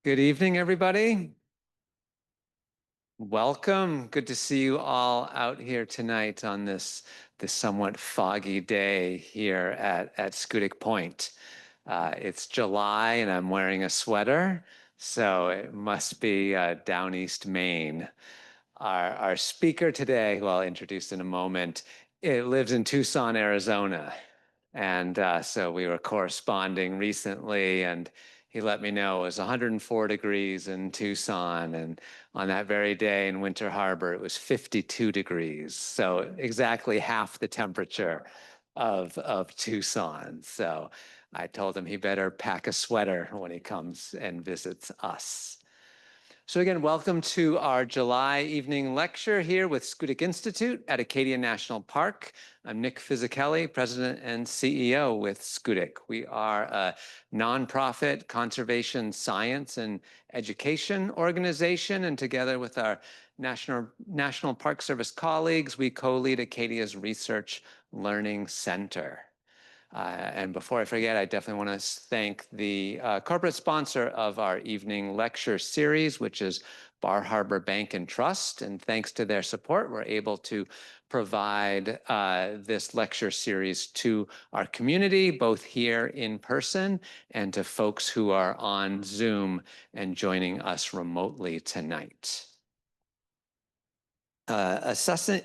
Good evening, everybody. Welcome. Good to see you all out here tonight on this somewhat foggy day here at Scudic Point. It's July and I'm wearing a sweater, so it must be down East Maine. Our speaker today, who I'll introduce in a moment, it lives in Tucson, Arizona. And so we were corresponding recently, and he let me know it was 104 degrees in Tucson. And on that very day in Winter Harbor, it was 52 degrees. So exactly half the temperature of Tucson. So I told him he better pack a sweater when he comes and visits us. So again, welcome to our July evening lecture here with Scudic Institute at Acadia National Park. I'm Nick Fisichella, President and CEO with Scudic. We are a nonprofit conservation science and education organization, and together with our National Park Service colleagues, we co-lead Acadia's Research Learning Center. And before I forget, I definitely want to thank the corporate sponsor of our evening lecture series, which is Bar Harbor Bank and Trust. And thanks to their support, we're able to provide this lecture series to our community, both here in person and to folks who are on Zoom and joining us remotely tonight. Addressing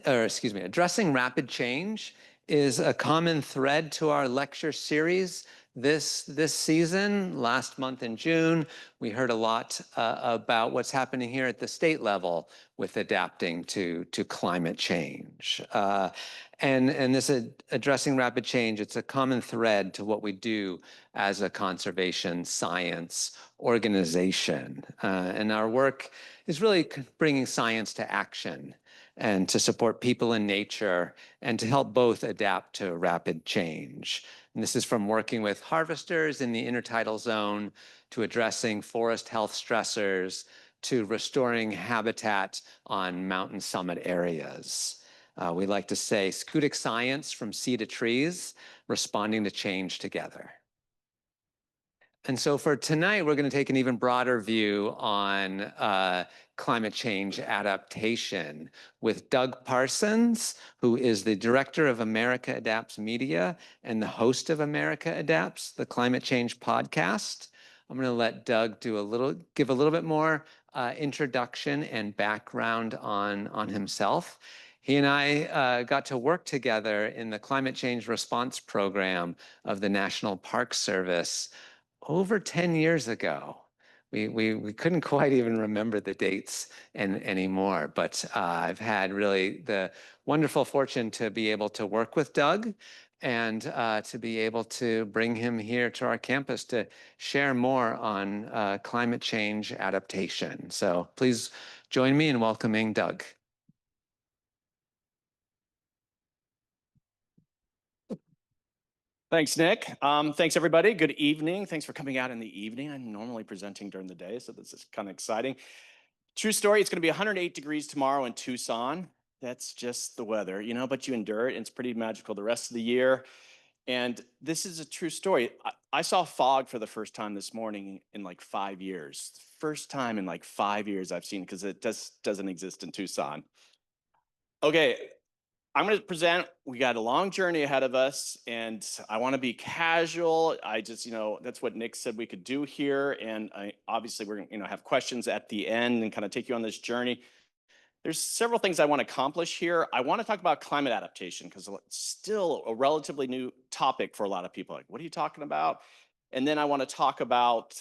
rapid change is a common thread to our lecture series this season. Last month in June, we heard a lot about what's happening here at the state level with adapting to climate change. And this addressing rapid change, it's a common thread to what we do as a conservation science organization. And our work is really bringing science to action and to support people and nature and to help both adapt to rapid change. And this is from working with harvesters in the intertidal zone to addressing forest health stressors to restoring habitat on mountain summit areas. We like to say Scudic science from sea to trees, responding to change together. And so for tonight, we're going to take an even broader view on climate change adaptation with Doug Parsons, who is the director of America Adapts Media and the host of America Adapts, the climate change podcast. I'm going to let Doug give a little bit more introduction and background on himself. He and I got to work together in the climate change response program of the National Park Service over 10 years ago. We couldn't quite even remember the dates anymore, but I've had really the wonderful fortune to be able to work with Doug and to be able to bring him here to our campus to share more on climate change adaptation. So please join me in welcoming Doug. Thanks, Nick. Thanks, everybody. Good evening. Thanks for coming out in the evening. I'm normally presenting during the day, so this is kind of exciting. True story, it's going to be 108 degrees tomorrow in Tucson. That's just the weather, but you endure it, and it's pretty magical the rest of the year. And this is a true story. I saw fog for the first time this morning in like 5 years. First time in like 5 years I've seen it, because it just doesn't exist in Tucson. Okay, I'm going to present. We got a long journey ahead of us, and I want to be casual. I just, that's what Nick said we could do here. And obviously, we're going to have questions at the end and kind of take you on this journey. There's several things I want to accomplish here. I want to talk about climate adaptation because it's still a relatively new topic for a lot of people. Like, what are you talking about? And then I want to talk about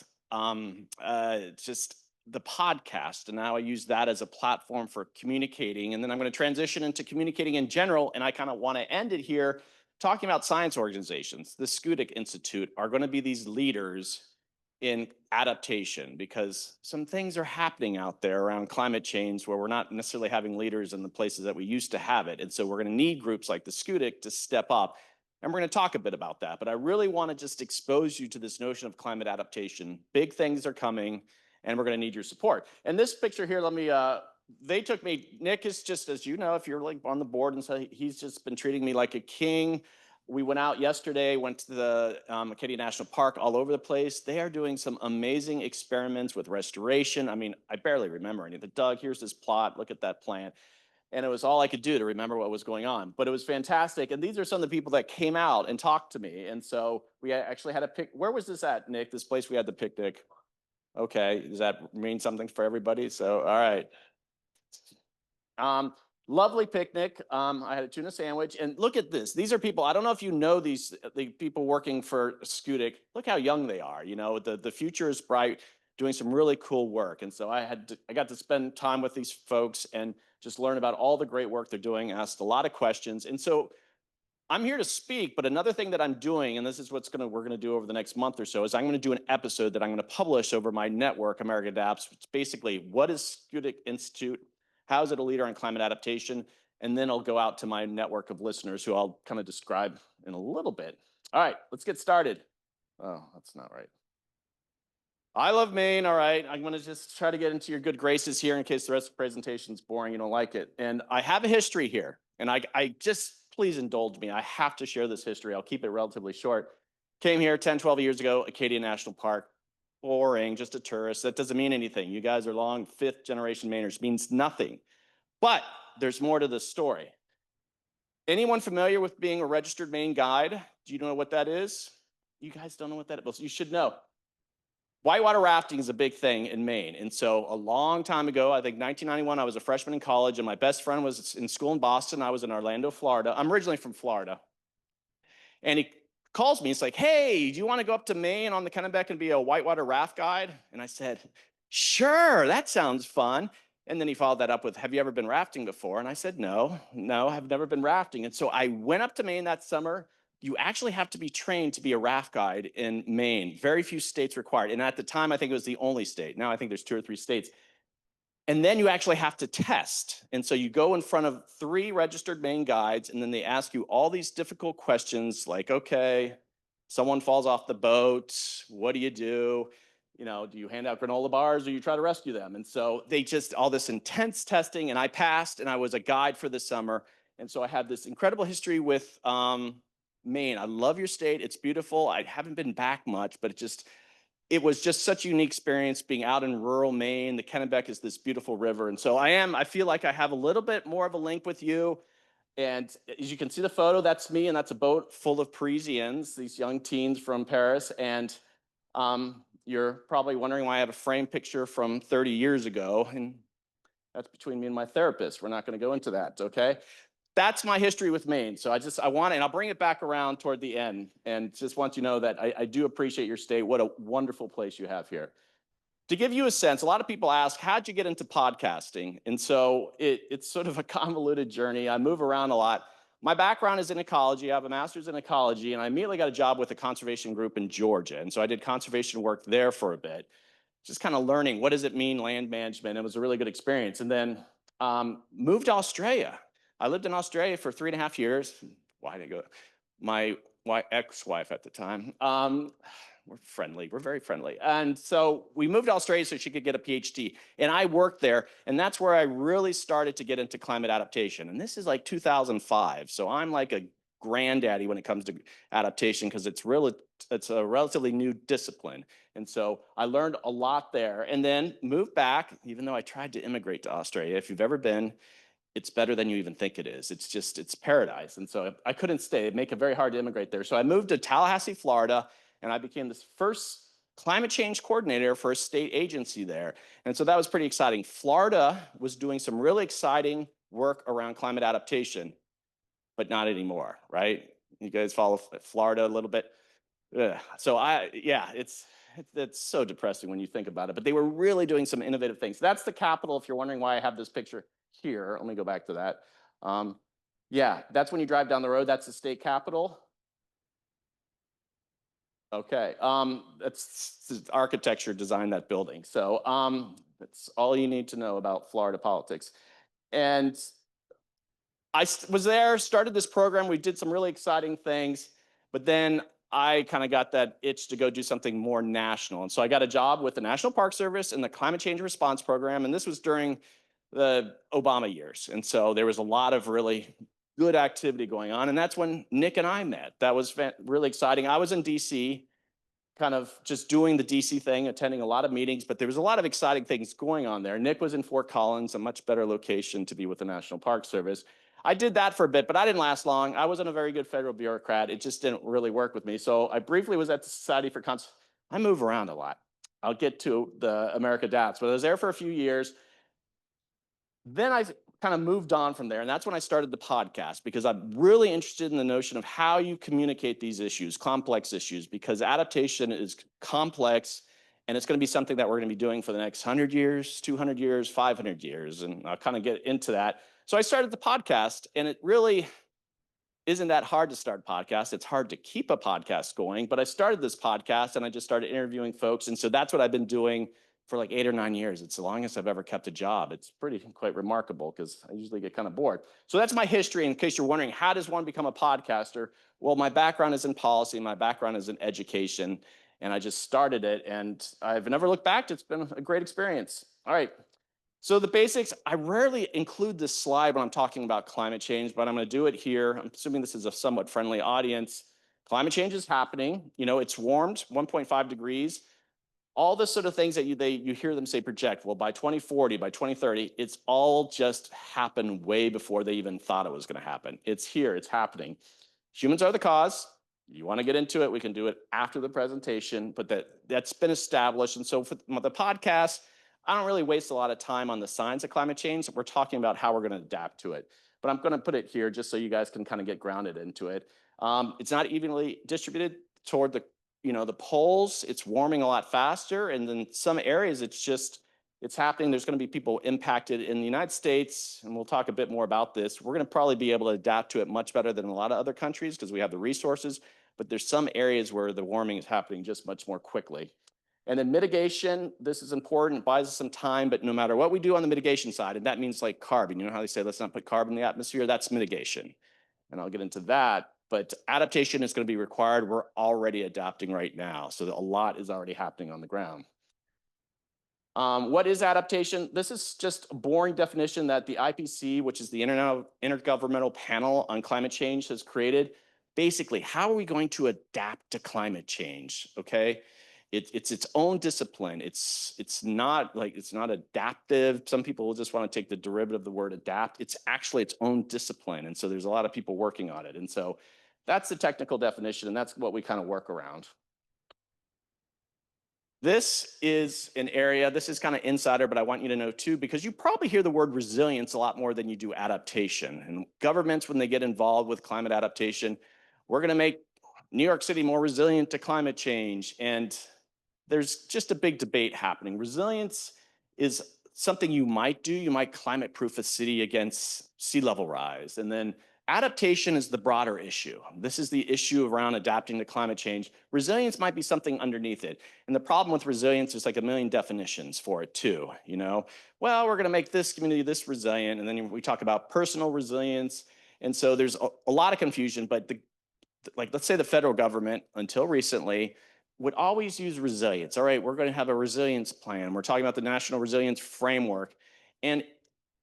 just the podcast, and now I use that as a platform for communicating. And then I'm going to transition into communicating in general, and I kind of want to end it here talking about science organizations. The Scudic Institute are going to be these leaders in adaptation, because some things are happening out there around climate change where we're not necessarily having leaders in the places that we used to have it. And so we're going to need groups like the Scudic to step up. And we're going to talk a bit about that. But I really want to just expose you to this notion of climate adaptation. Big things are coming, and we're going to need your support. And this picture here, they took me, Nick is just, as you know, if you're like on the board, and so he's just been treating me like a king. We went out yesterday, went to the Acadia National Park, all over the place. They are doing some amazing experiments with restoration. I mean, I barely remember any of it. Doug, here's this plot. Look at that plant. And it was all I could do to remember what was going on. But it was fantastic. And these are some of the people that came out and talked to me. And so we actually had a pic. Where was this at, Nick? This place we had the picnic. Okay, does that mean something for everybody? So, all right. Lovely picnic. I had a tuna sandwich, and look at this. These are people. I don't know if you know the people working for Scudic. Look how young they are. You know, the future is bright. Doing some really cool work, and so I got to spend time with these folks and just learn about all the great work they're doing. Asked a lot of questions, and so I'm here to speak, but another thing that I'm doing, and this is we're gonna do over the next month or so, is I'm gonna do an episode that I'm gonna publish over my network, America Adapts. It's basically, what is Scudic Institute? How is it a leader in climate adaptation? And then I'll go out to my network of listeners who I'll kind of describe in a little bit. All right, let's get started. Oh, that's not right. I love Maine. All right. I'm going to just try to get into your good graces here in case the rest of the presentation is boring. You don't like it. And I have a history here. And I just, please indulge me. I have to share this history. I'll keep it relatively short. Came here 10, 12 years ago, Acadia National Park. Boring, just a tourist. That doesn't mean anything. You guys are long fifth generation Mainers. Means nothing. But there's more to this story. Anyone familiar with being a registered Maine guide? Do you know what that is? You guys don't know what that is? Well, you should know. Whitewater rafting is a big thing in Maine. And so a long time ago, I think 1991, I was a freshman in college, and my best friend was in school in Boston. I was in Orlando, Florida. I'm originally from Florida. And he calls me. He's like, hey, do you want to go up to Maine on the Kennebec and be a whitewater raft guide? And I said, sure, that sounds fun. And then he followed that up with, have you ever been rafting before? And I said, no, I've never been rafting. And so I went up to Maine that summer. You actually have to be trained to be a raft guide in Maine. Very few states required. And at the time, I think it was the only state. Now I think there's 2 or 3 states. And then you actually have to test. And so you go in front of 3 registered Maine guides, and then they ask you all these difficult questions like, okay, someone falls off the boat. What do you do? You know, do you hand out granola bars or you try to rescue them? And so they just, all this intense testing, and I passed, and I was a guide for the summer. And so I have this incredible history with Maine. I love your state. It's beautiful. I haven't been back much, but it was just such a unique experience being out in rural Maine. The Kennebec is this beautiful river. And so I feel like I have a little bit more of a link with you. And as you can see the photo, that's me, and that's a boat full of Parisians, these young teens from Paris. And you're probably wondering why I have a framed picture from 30 years ago. And that's between me and my therapist. We're not going to go into that, okay? That's my history with Maine. So I want, and I'll bring it back around toward the end, and just want you to know that I do appreciate your state. What a wonderful place you have here. To give you a sense, a lot of people ask, how'd you get into podcasting? And so it's sort of a convoluted journey. I move around a lot. My background is in ecology. I have a master's in ecology, and I immediately got a job with a conservation group in Georgia. And so I did conservation work there for a bit, just kind of learning what does it mean, land management. It was a really good experience. And then moved to Australia. I lived in Australia for 3.5 years. Why did I go? My ex-wife at the time. We're friendly. We're very friendly. And so we moved to Australia so she could get a PhD. And I worked there. And that's where I really started to get into climate adaptation. And this is like 2005. So I'm like a granddaddy when it comes to adaptation because it's a relatively new discipline. And so I learned a lot there and then moved back, even though I tried to immigrate to Australia. If you've ever been, it's better than you even think it is. It's paradise. And so I couldn't stay. It'd make it very hard to immigrate there. So I moved to Tallahassee, Florida, and I became this first climate change coordinator for a state agency there. And so that was pretty exciting. Florida was doing some really exciting work around climate adaptation, but not anymore, right? You guys follow Florida a little bit? Ugh. So it's so depressing when you think about it, but they were really doing some innovative things. That's the capital, if you're wondering why I have this picture here. Let me go back to that. Yeah, that's when you drive down the road. That's the state capitol. Okay, that's architecture designed that building. So that's all you need to know about Florida politics. And I was there, started this program. We did some really exciting things, but then I kind of got that itch to go do something more national. And so I got a job with the National Park Service and the Climate Change Response Program. And this was during the Obama years. And so there was a lot of really good activity going on. And that's when Nick and I met. That was really exciting. I was in DC, kind of just doing the DC thing, attending a lot of meetings, but there was a lot of exciting things going on there. Nick was in Fort Collins, a much better location to be with the National Park Service. I did that for a bit, but I didn't last long. I wasn't a very good federal bureaucrat. It just didn't really work with me. So I briefly was at the Society for I move around a lot. I'll get to the America Adapts, but I was there for a few years. Then I kind of moved on from there. And that's when I started the podcast, because I'm really interested in the notion of how you communicate these issues, complex issues, because adaptation is complex and it's going to be something that we're going to be doing for the next 100 years, 200 years, 500 years. And I'll kind of get into that. So I started the podcast, and it really isn't that hard to start podcasts. It's hard to keep a podcast going, but I started this podcast and I just started interviewing folks. And so that's what I've been doing for like 8 or 9 years. It's the longest I've ever kept a job. It's quite remarkable, because I usually get kind of bored. So that's my history. In case you're wondering, how does one become a podcaster? Well, my background is in policy. My background is in education, and I just started it, and I've never looked back. It's been a great experience. All right. So the basics, I rarely include this slide when I'm talking about climate change, but I'm going to do it here. I'm assuming this is a somewhat friendly audience. Climate change is happening. It's warmed 1.5 degrees. All the sort of things that you hear them say project. Well, by 2040, by 2030, it's all just happened way before they even thought it was going to happen. It's here. It's happening. Humans are the cause. You want to get into it, we can do it after the presentation, but that's been established. And so for the podcast, I don't really waste a lot of time on the science of climate change. We're talking about how we're going to adapt to it. But I'm going to put it here just so you guys can kind of get grounded into it. It's not evenly distributed toward the poles. It's warming a lot faster. And then some areas, it's happening. There's going to be people impacted in the United States, and we'll talk a bit more about this. We're going to probably be able to adapt to it much better than a lot of other countries because we have the resources, but there's some areas where the warming is happening just much more quickly. And then mitigation, this is important, buys us some time, but no matter what we do on the mitigation side, and that means like carbon, you know how they say, let's not put carbon in the atmosphere, that's mitigation. And I'll get into that, but adaptation is going to be required. We're already adapting right now. So a lot is already happening on the ground. What is adaptation? This is just a boring definition that the IPC, which is the Intergovernmental Panel on Climate Change, has created. Basically, how are we going to adapt to climate change? Okay, it's its own discipline. It's not adaptive. Some people will just want to take the derivative of the word adapt. It's actually its own discipline, and so there's a lot of people working on it. And so that's the technical definition, and that's what we kind of work around. This is an area, this is kind of insider, but I want you to know too, because you probably hear the word resilience a lot more than you do adaptation. And governments, when they get involved with climate adaptation, we're going to make New York City more resilient to climate change. And there's just a big debate happening. Resilience is something you might do. You might climate proof a city against sea level rise. And then adaptation is the broader issue. This is the issue around adapting to climate change. Resilience might be something underneath it. And the problem with resilience is like a million definitions for it too. Well, we're going to make this community this resilient. And then we talk about personal resilience. And so there's a lot of confusion, but let's say the federal government, until recently, would always use resilience. All right, we're going to have a resilience plan. We're talking about the National Resilience Framework. And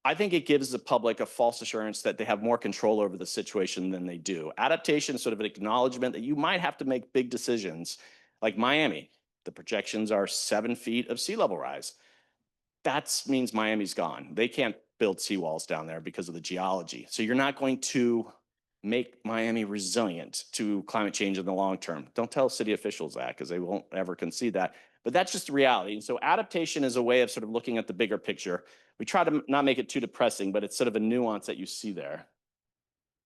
I think it gives the public a false assurance that they have more control over the situation than they do. Adaptation is sort of an acknowledgement that you might have to make big decisions. Like Miami, the projections are 7 feet of sea level rise. That means Miami's gone. They can't build seawalls down there because of the geology. So you're not going to make Miami resilient to climate change in the long term. Don't tell city officials that, because they won't ever concede that. But that's just the reality. And so adaptation is a way of sort of looking at the bigger picture. We try to not make it too depressing, but it's sort of a nuance that you see there.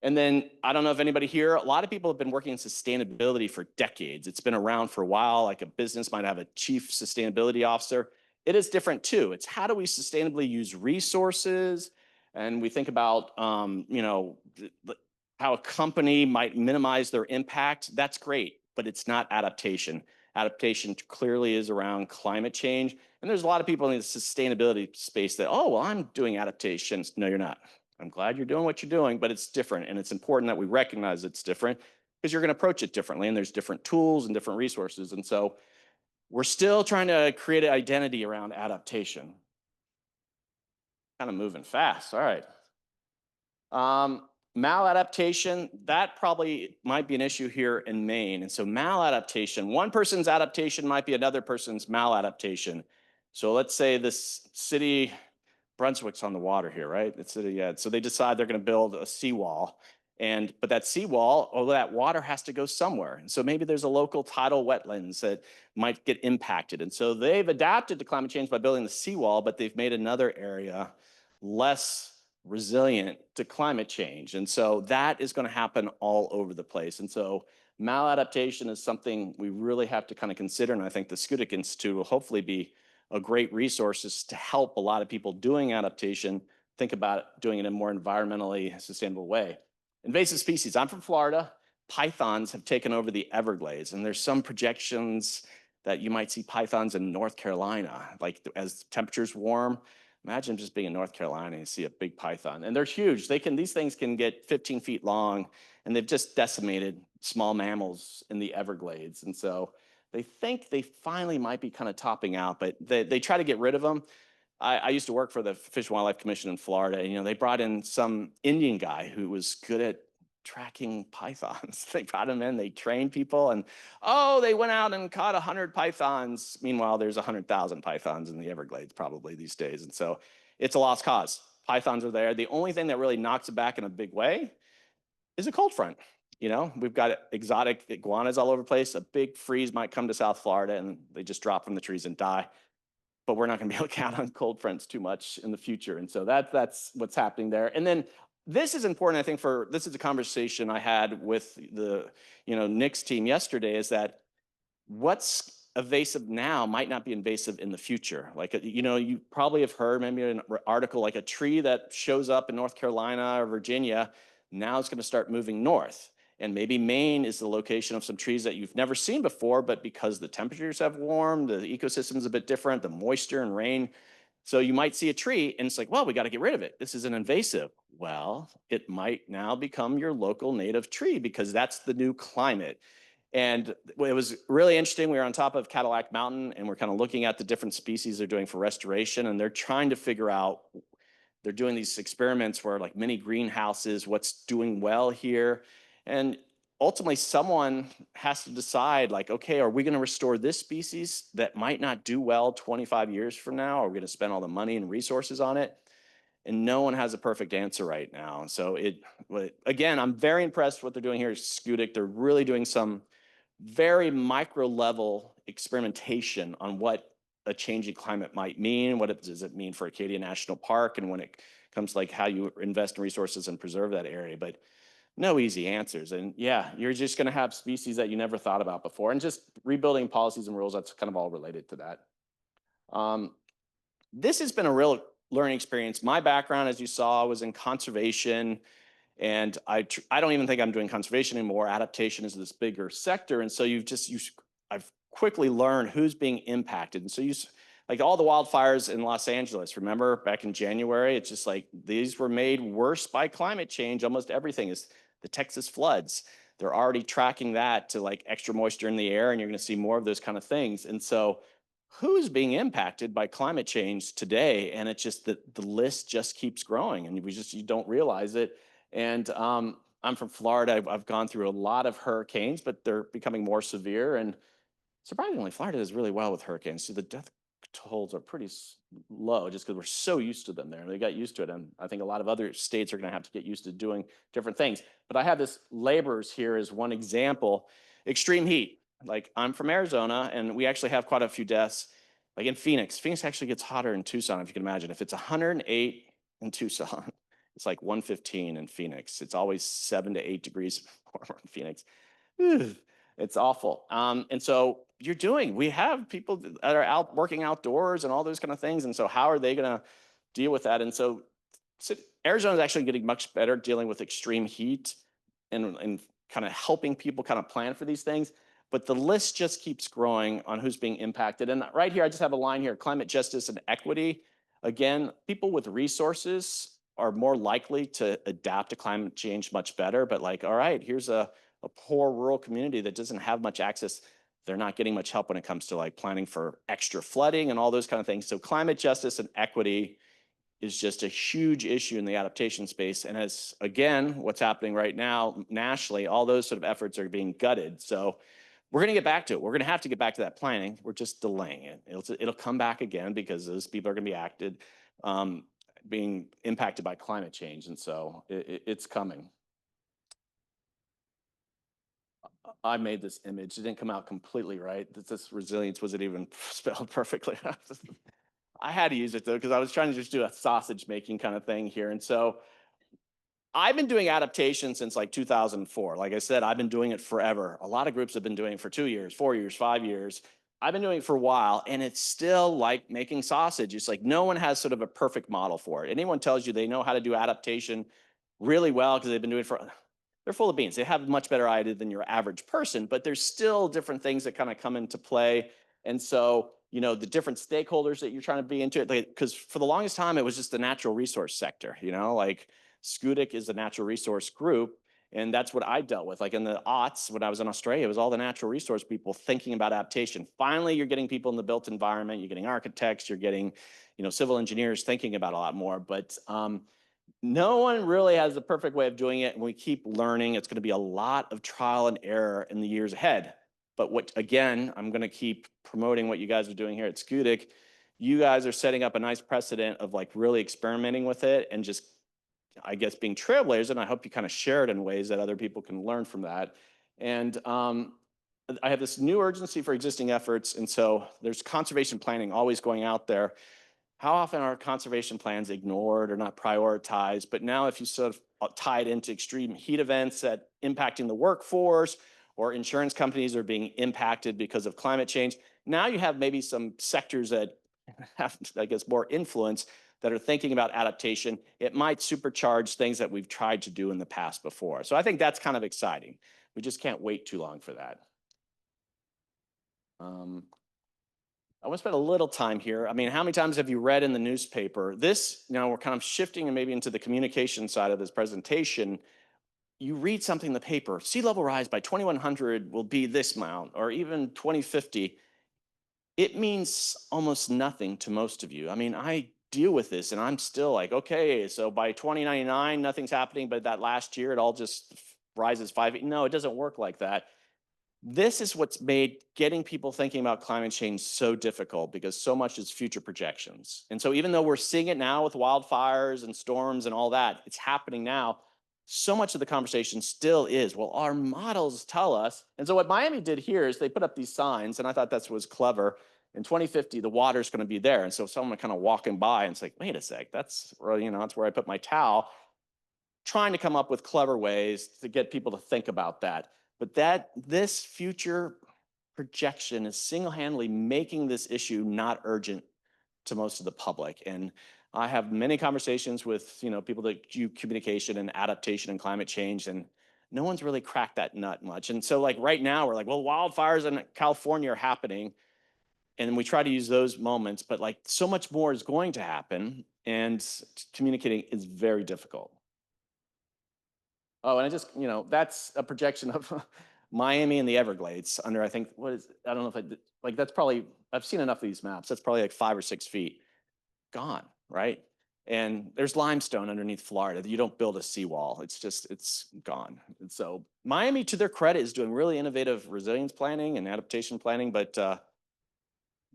And then I don't know if anybody here, a lot of people have been working in sustainability for decades. It's been around for a while. Like a business might have a chief sustainability officer. It is different too. It's how do we sustainably use resources? And we think about, how a company might minimize their impact. That's great, but it's not adaptation. Adaptation clearly is around climate change. And there's a lot of people in the sustainability space that, oh, well, I'm doing adaptations. No, you're not. I'm glad you're doing what you're doing, but it's different. And it's important that we recognize it's different, because you're going to approach it differently. And there's different tools and different resources. And so we're still trying to create an identity around adaptation. Kind of moving fast. All right. Maladaptation, that probably might be an issue here in Maine. And so maladaptation, one person's adaptation might be another person's maladaptation. So let's say this city, Brunswick's on the water here, right? It's yeah. So they decide they're going to build a seawall. But that seawall, all that water has to go somewhere. And so maybe there's a local tidal wetlands that might get impacted. And so they've adapted to climate change by building the seawall, but they've made another area less resilient to climate change. And so that is going to happen all over the place. And so maladaptation is something we really have to kind of consider. And I think the Skudik Institute will hopefully be a great resource to help a lot of people doing adaptation think about doing it in a more environmentally sustainable way. Invasive species. I'm from Florida. Pythons have taken over the Everglades, and there's some projections that you might see pythons in North Carolina, like as temperatures warm. Imagine just being in North Carolina and you see a big python, and they're huge. These things can get 15 feet long, and they've just decimated small mammals in the Everglades. And so they think they finally might be kind of topping out, but they try to get rid of them. I used to work for the Fish and Wildlife Commission in Florida, and they brought in some Indian guy who was good at tracking pythons. They brought him in, they trained people, and they went out and caught 100 pythons. Meanwhile, there's 100,000 pythons in the Everglades probably these days, and so it's a lost cause. Pythons are there. The only thing that really knocks it back in a big way is a cold front. We've got exotic iguanas all over the place. A big freeze might come to South Florida, and they just drop from the trees and die. But we're not going to be able to count on cold fronts too much in the future. And so that's what's happening there. And then this is important, I think, this is a conversation I had with the, Nick's team yesterday, is that what's invasive now might not be invasive in the future. Like, you probably have heard maybe an article, like a tree that shows up in North Carolina or Virginia, now it's going to start moving north. And maybe Maine is the location of some trees that you've never seen before, but because the temperatures have warmed, the ecosystem is a bit different, the moisture and rain. So you might see a tree and it's like, well, we got to get rid of it. This is an invasive. Well, it might now become your local native tree because that's the new climate. And it was really interesting. We were on top of Cadillac Mountain and we're kind of looking at the different species they're doing for restoration, and they're trying to figure out, they're doing these experiments where like mini greenhouses, what's doing well here. And ultimately someone has to decide, like, okay, are we going to restore this species that might not do well 25 years from now? Are we going to spend all the money and resources on it? And no one has a perfect answer right now. And so again, I'm very impressed with what they're doing here at Skudik. They're really doing some very micro level experimentation on what a changing climate might mean. What does it mean for Acadia National Park? And when it comes to like how you invest in resources and preserve that area. But no easy answers. And yeah, you're just going to have species that you never thought about before. And just rebuilding policies and rules, that's kind of all related to that. This has been a real learning experience. My background, as you saw, was in conservation. And I don't even think I'm doing conservation anymore. Adaptation is this bigger sector. And so I've quickly learned who's being impacted. And so like all the wildfires in Los Angeles, remember back in January, it's just like these were made worse by climate change. Almost everything is the Texas floods. They're already tracking that to like extra moisture in the air, and you're going to see more of those kind of things. And so who's being impacted by climate change today? And it's just that the list just keeps growing, and you don't realize it. And I'm from Florida. I've gone through a lot of hurricanes, but they're becoming more severe. And surprisingly, Florida does really well with hurricanes. So the death tolls are pretty low just because we're so used to them there. They got used to it. And I think a lot of other states are going to have to get used to doing different things. But I have this laborers here as one example. Extreme heat. Like, I'm from Arizona, and we actually have quite a few deaths. Like in Phoenix actually gets hotter in Tucson, if you can imagine. If it's 108 in Tucson, it's like 115 in Phoenix. It's always 7 to 8 degrees warmer in Phoenix. It's awful. And so we have people that are out working outdoors and all those kind of things. And so how are they going to deal with that? And so Arizona is actually getting much better dealing with extreme heat and kind of helping people kind of plan for these things. But the list just keeps growing on who's being impacted. And right here, I just have a line here: climate justice and equity. Again, people with resources are more likely to adapt to climate change much better. But like, all right, here's a poor rural community that doesn't have much access. They're not getting much help when it comes to like planning for extra flooding and all those kind of things. So climate justice and equity is just a huge issue in the adaptation space. And as again, what's happening right now nationally, all those sort of efforts are being gutted. So we're going to get back to it. We're going to have to get back to that planning. We're just delaying it. It'll come back again because those people are going to be um, being impacted by climate change. And so it's coming. I made this image. It didn't come out completely right. This resilience wasn't even spelled perfectly. I had to use it though, because I was trying to just do a sausage making kind of thing here. And so I've been doing adaptation since like 2004. Like I said, I've been doing it forever. A lot of groups have been doing it for 2 years, 4 years, 5 years. I've been doing it for a while, and it's still like making sausage. It's like no one has sort of a perfect model for it. Anyone tells you they know how to do adaptation really well because they've been doing it for, they're full of beans. They have much better idea than your average person, but there's still different things that kind of come into play. And so, the different stakeholders that you're trying to be into it, because for the longest time, it was just the natural resource sector, like SCUDIC is a natural resource group. And that's what I dealt with. Like in the aughts, when I was in Australia, it was all the natural resource people thinking about adaptation. Finally, you're getting people in the built environment, you're getting architects, you're getting, civil engineers thinking about a lot more. But no one really has the perfect way of doing it. And we keep learning. It's going to be a lot of trial and error in the years ahead. But again, I'm going to keep promoting what you guys are doing here at SCUDIC. You guys are setting up a nice precedent of like really experimenting with it and just, I guess, being trailblazers. And I hope you kind of share it in ways that other people can learn from that. And I have this new urgency for existing efforts. And so there's conservation planning always going out there. How often are conservation plans ignored or not prioritized? But now if you sort of tie it into extreme heat events that impacting the workforce, or insurance companies are being impacted because of climate change, now you have maybe some sectors that have, I guess, more influence that are thinking about adaptation. It might supercharge things that we've tried to do in the past before. So I think that's kind of exciting. We just can't wait too long for that. I want to spend a little time here. I mean, how many times have you read in the newspaper this? We're kind of shifting maybe into the communication side of this presentation. You read something in the paper, sea level rise by 2100 will be this amount, or even 2050. It means almost nothing to most of you. I mean, I deal with this and I'm still like, okay, so by 2099, nothing's happening, but that last year it all just rises 5. No, it doesn't work like that. This is what's made getting people thinking about climate change so difficult, because so much is future projections. And so even though we're seeing it now with wildfires and storms and all that, it's happening now. So much of the conversation still is, well, our models tell us. And so what Miami did here is they put up these signs, and I thought that was clever. In 2050, the water's going to be there. And so someone kind of walking by and it's like, wait a sec, that's where I put my towel. Trying to come up with clever ways to get people to think about that. But this future projection is single-handedly making this issue not urgent to most of the public. And I have many conversations with people that do communication and adaptation and climate change, and no one's really cracked that nut much. And so like right now we're like, well, wildfires in California are happening, and we try to use those moments, but like so much more is going to happen, and communicating is very difficult. Oh, and that's a projection of Miami and the Everglades under, I think, I don't know if like, that's probably, I've seen enough of these maps. That's probably like 5 or 6 feet gone, right? And there's limestone underneath Florida. You don't build a seawall. It's gone. And so Miami, to their credit, is doing really innovative resilience planning and adaptation planning, but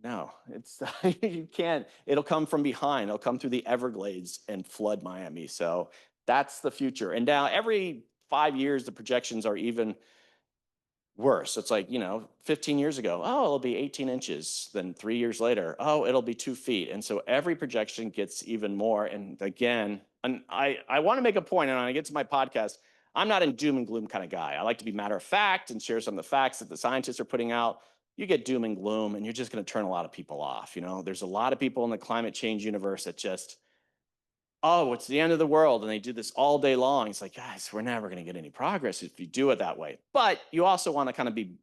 no, it's you can't. It'll come from behind. It'll come through the Everglades and flood Miami. So that's the future. And now every 5 years, the projections are even worse. It's like, 15 years ago, oh, it'll be 18 inches. Then 3 years later, oh, it'll be 2 feet. And so every projection gets even more. And again, and I want to make a point, and when I get to my podcast, I'm not a doom and gloom kind of guy. I like to be matter of fact and share some of the facts that the scientists are putting out. You get doom and gloom, and you're just going to turn a lot of people off. There's a lot of people in the climate change universe that just, oh, it's the end of the world. And they do this all day long. It's like, guys, we're never going to get any progress if you do it that way. But you also want to kind of be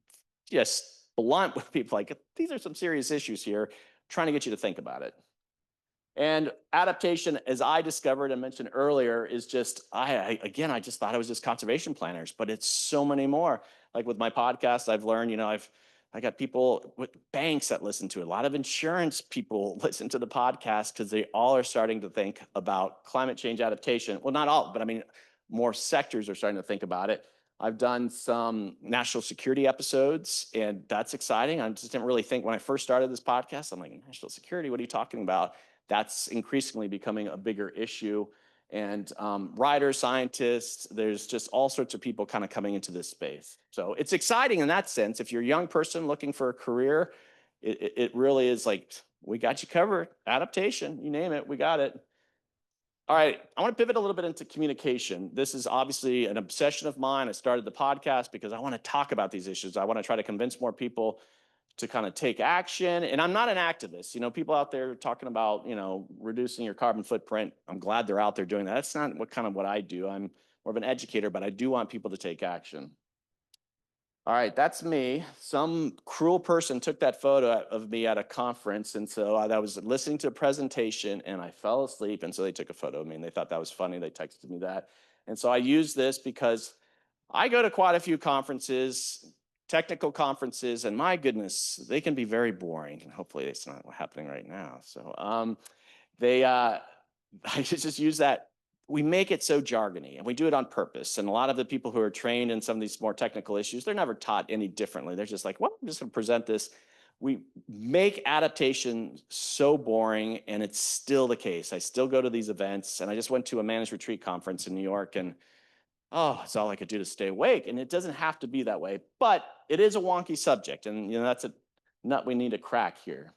just blunt with people, like, these are some serious issues here, trying to get you to think about it. And adaptation, as I discovered and mentioned earlier, is just, I just thought it was just conservation planners, but it's so many more. Like with my podcast, I've learned, I've I got people with banks that listen to it. A lot of insurance people listen to the podcast because they all are starting to think about climate change adaptation. Well, not all, but I mean, more sectors are starting to think about it. I've done some national security episodes, and that's exciting. I just didn't really think when I first started this podcast, I'm like, national security, what are you talking about? That's increasingly becoming a bigger issue. And writers, scientists, there's just all sorts of people kind of coming into this space. So it's exciting in that sense. If you're a young person looking for a career, it really is like, we got you covered. Adaptation, you name it, we got it. All right, I want to pivot a little bit into communication. This is obviously an obsession of mine. I started the podcast because I want to talk about these issues. I want to try to convince more people to kind of take action. And I'm not an activist. People out there talking about, reducing your carbon footprint. I'm glad they're out there doing that. That's not what I do. I'm more of an educator, but I do want people to take action. All right, that's me. Some cruel person took that photo of me at a conference. And so I was listening to a presentation and I fell asleep. And so they took a photo of me and they thought that was funny. They texted me that. And so I used this because I go to quite a few conferences, technical conferences, and my goodness, they can be very boring. And hopefully it's not happening right now. So they, I just use that. We make it so jargony and we do it on purpose. And a lot of the people who are trained in some of these more technical issues, they're never taught any differently. They're just like, well, I'm just going to present this. We make adaptation so boring, and it's still the case. I still go to these events, and I just went to a managed retreat conference in New York, and oh, it's all I could do to stay awake. And it doesn't have to be that way, but it is a wonky subject. And that's a nut we need to crack here.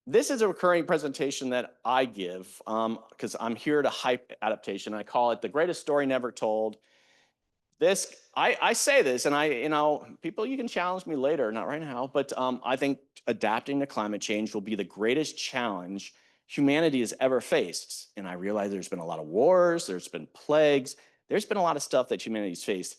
This is a recurring presentation that I give because I'm here to hype adaptation. I call it the greatest story never told. I say this, and people, you can challenge me later, not right now, but I think adapting to climate change will be the greatest challenge humanity has ever faced. And I realize there's been a lot of wars, there's been plagues, there's been a lot of stuff that humanity's faced.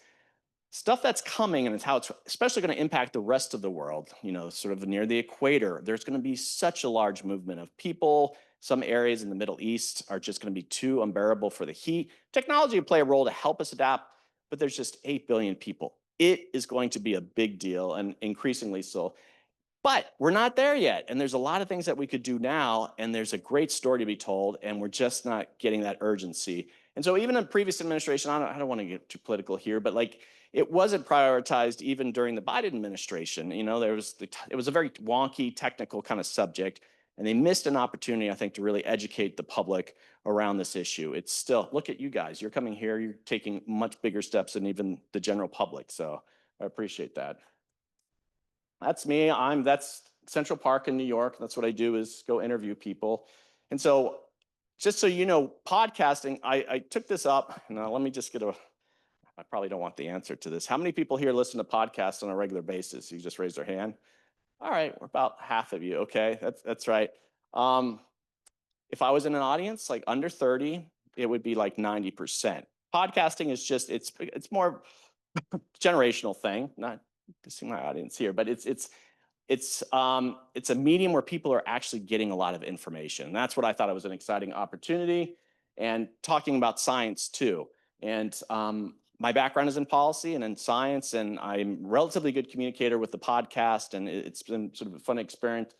Stuff that's coming, and it's how it's especially going to impact the rest of the world, sort of near the equator. There's going to be such a large movement of people. Some areas in the Middle East are just going to be too unbearable for the heat. Technology will play a role to help us adapt, but there's just 8 billion people. It is going to be a big deal, and increasingly so. But we're not there yet. And there's a lot of things that we could do now. And there's a great story to be told. And we're just not getting that urgency. And so even in previous administration, I don't want to get too political here, but it wasn't prioritized even during the Biden administration. It was a very wonky technical kind of subject. And they missed an opportunity, I think, to really educate the public around this issue. It's still, look at you guys. You're coming here. You're taking much bigger steps than even the general public. So I appreciate that. That's me. That's Central Park in New York. That's what I do, is go interview people. And so just so you know, podcasting, I took this up. Now let me just I probably don't want the answer to this. How many people here listen to podcasts on a regular basis? You just raised their hand. All right, we're about half of you. Okay, that's right. If I was in an audience like under 30, it would be like 90%. Podcasting is just, it's more generational thing, not dissing my audience here, but it's a medium where people are actually getting a lot of information. And that's what I thought it was an exciting opportunity, and talking about science too. And my background is in policy and in science, and I'm a relatively good communicator with the podcast, and it's been sort of a fun experience.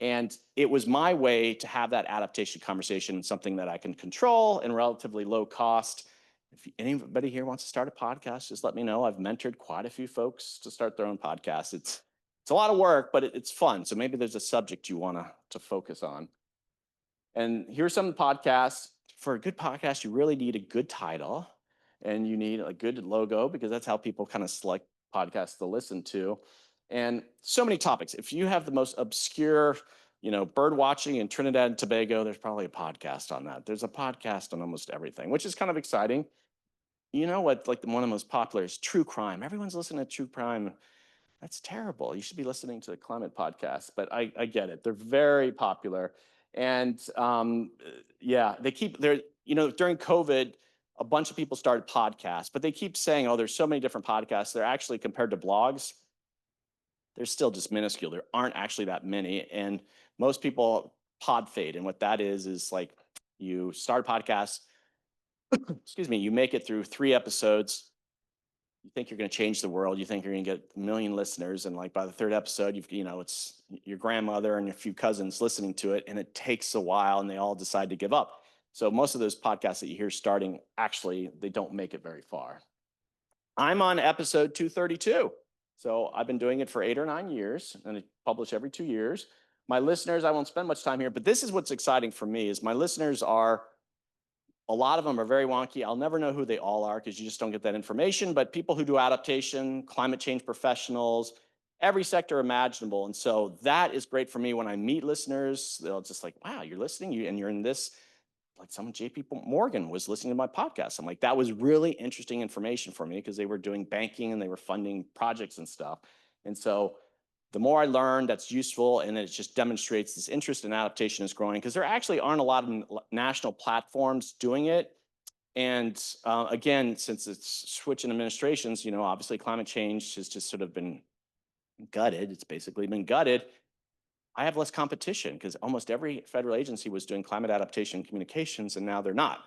And it was my way to have that adaptation conversation, something that I can control and relatively low cost. If anybody here wants to start a podcast, just let me know. I've mentored quite a few folks to start their own podcasts. It's a lot of work, but it's fun. So maybe there's a subject you want to focus on. And here's some podcasts. For a good podcast, you really need a good title, and you need a good logo, because that's how people kind of select podcasts to listen to. And so many topics. If you have the most obscure, bird watching in Trinidad and Tobago, there's probably a podcast on that. There's a podcast on almost everything, which is kind of exciting. You know what? One of the most popular is true crime. Everyone's listening to true crime. That's terrible. You should be listening to the climate podcast. But I get it. They're very popular, and yeah, during COVID, a bunch of people started podcasts, but they keep saying, oh, there's so many different podcasts. They're actually, compared to blogs, they're still just minuscule. There aren't actually that many, and most people pod fade, and what that is like, you start a podcast. Excuse me, you make it through 3 episodes, you think you're going to change the world. You think you're going to get 1 million listeners. And like by the third episode, it's your grandmother and a few cousins listening to it. And it takes a while and they all decide to give up. So most of those podcasts that you hear starting, actually, they don't make it very far. I'm on episode 232. So I've been doing it for 8 or 9 years and I publish every 2 years. My listeners, I won't spend much time here, but this is what's exciting for me is my listeners are, a lot of them are very wonky. I'll never know who they all are because you just don't get that information, but people who do adaptation, climate change professionals, every sector imaginable. And so that is great for me when I meet listeners. They'll just like, wow, you're listening and you're in this, like someone, JP Morgan was listening to my podcast. I'm like, that was really interesting information for me because they were doing banking and they were funding projects and stuff. And so the more I learn, that's useful. And it just demonstrates this interest in adaptation is growing because there actually aren't a lot of national platforms doing it. And again, since it's switching administrations, obviously climate change has just sort of been gutted. It's basically been gutted. I have less competition because almost every federal agency was doing climate adaptation communications and now they're not.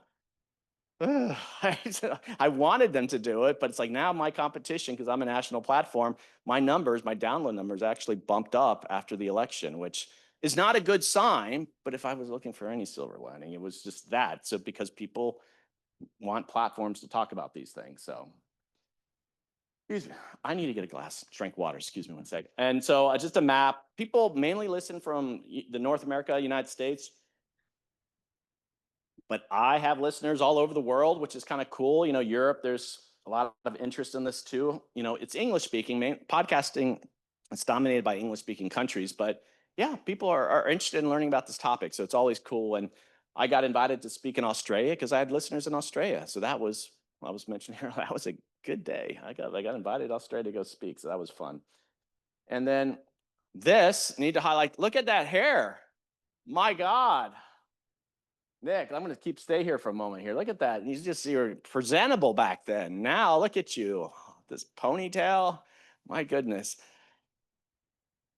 I wanted them to do it, but it's like now my competition, because I'm a national platform, my download numbers actually bumped up after the election, which is not a good sign. But if I was looking for any silver lining, it was just that. So because people want platforms to talk about these things. So excuse me, I need to get a glass, drink water. Excuse me 1 second. And so just a map. People mainly listen from the North America, United States. But I have listeners all over the world, which is kind of cool. Europe, there's a lot of interest in this too. It's English speaking. Podcasting is dominated by English speaking countries. But yeah, people are interested in learning about this topic. So it's always cool. And I got invited to speak in Australia because I had listeners in Australia. So that was, I was mentioning here, that was a good day. I got invited to Australia to go speak. So that was fun. And then need to highlight, look at that hair. My God. Nick, I'm going to stay here for a moment here. Look at that. You were presentable back then. Now look at you. This ponytail. My goodness.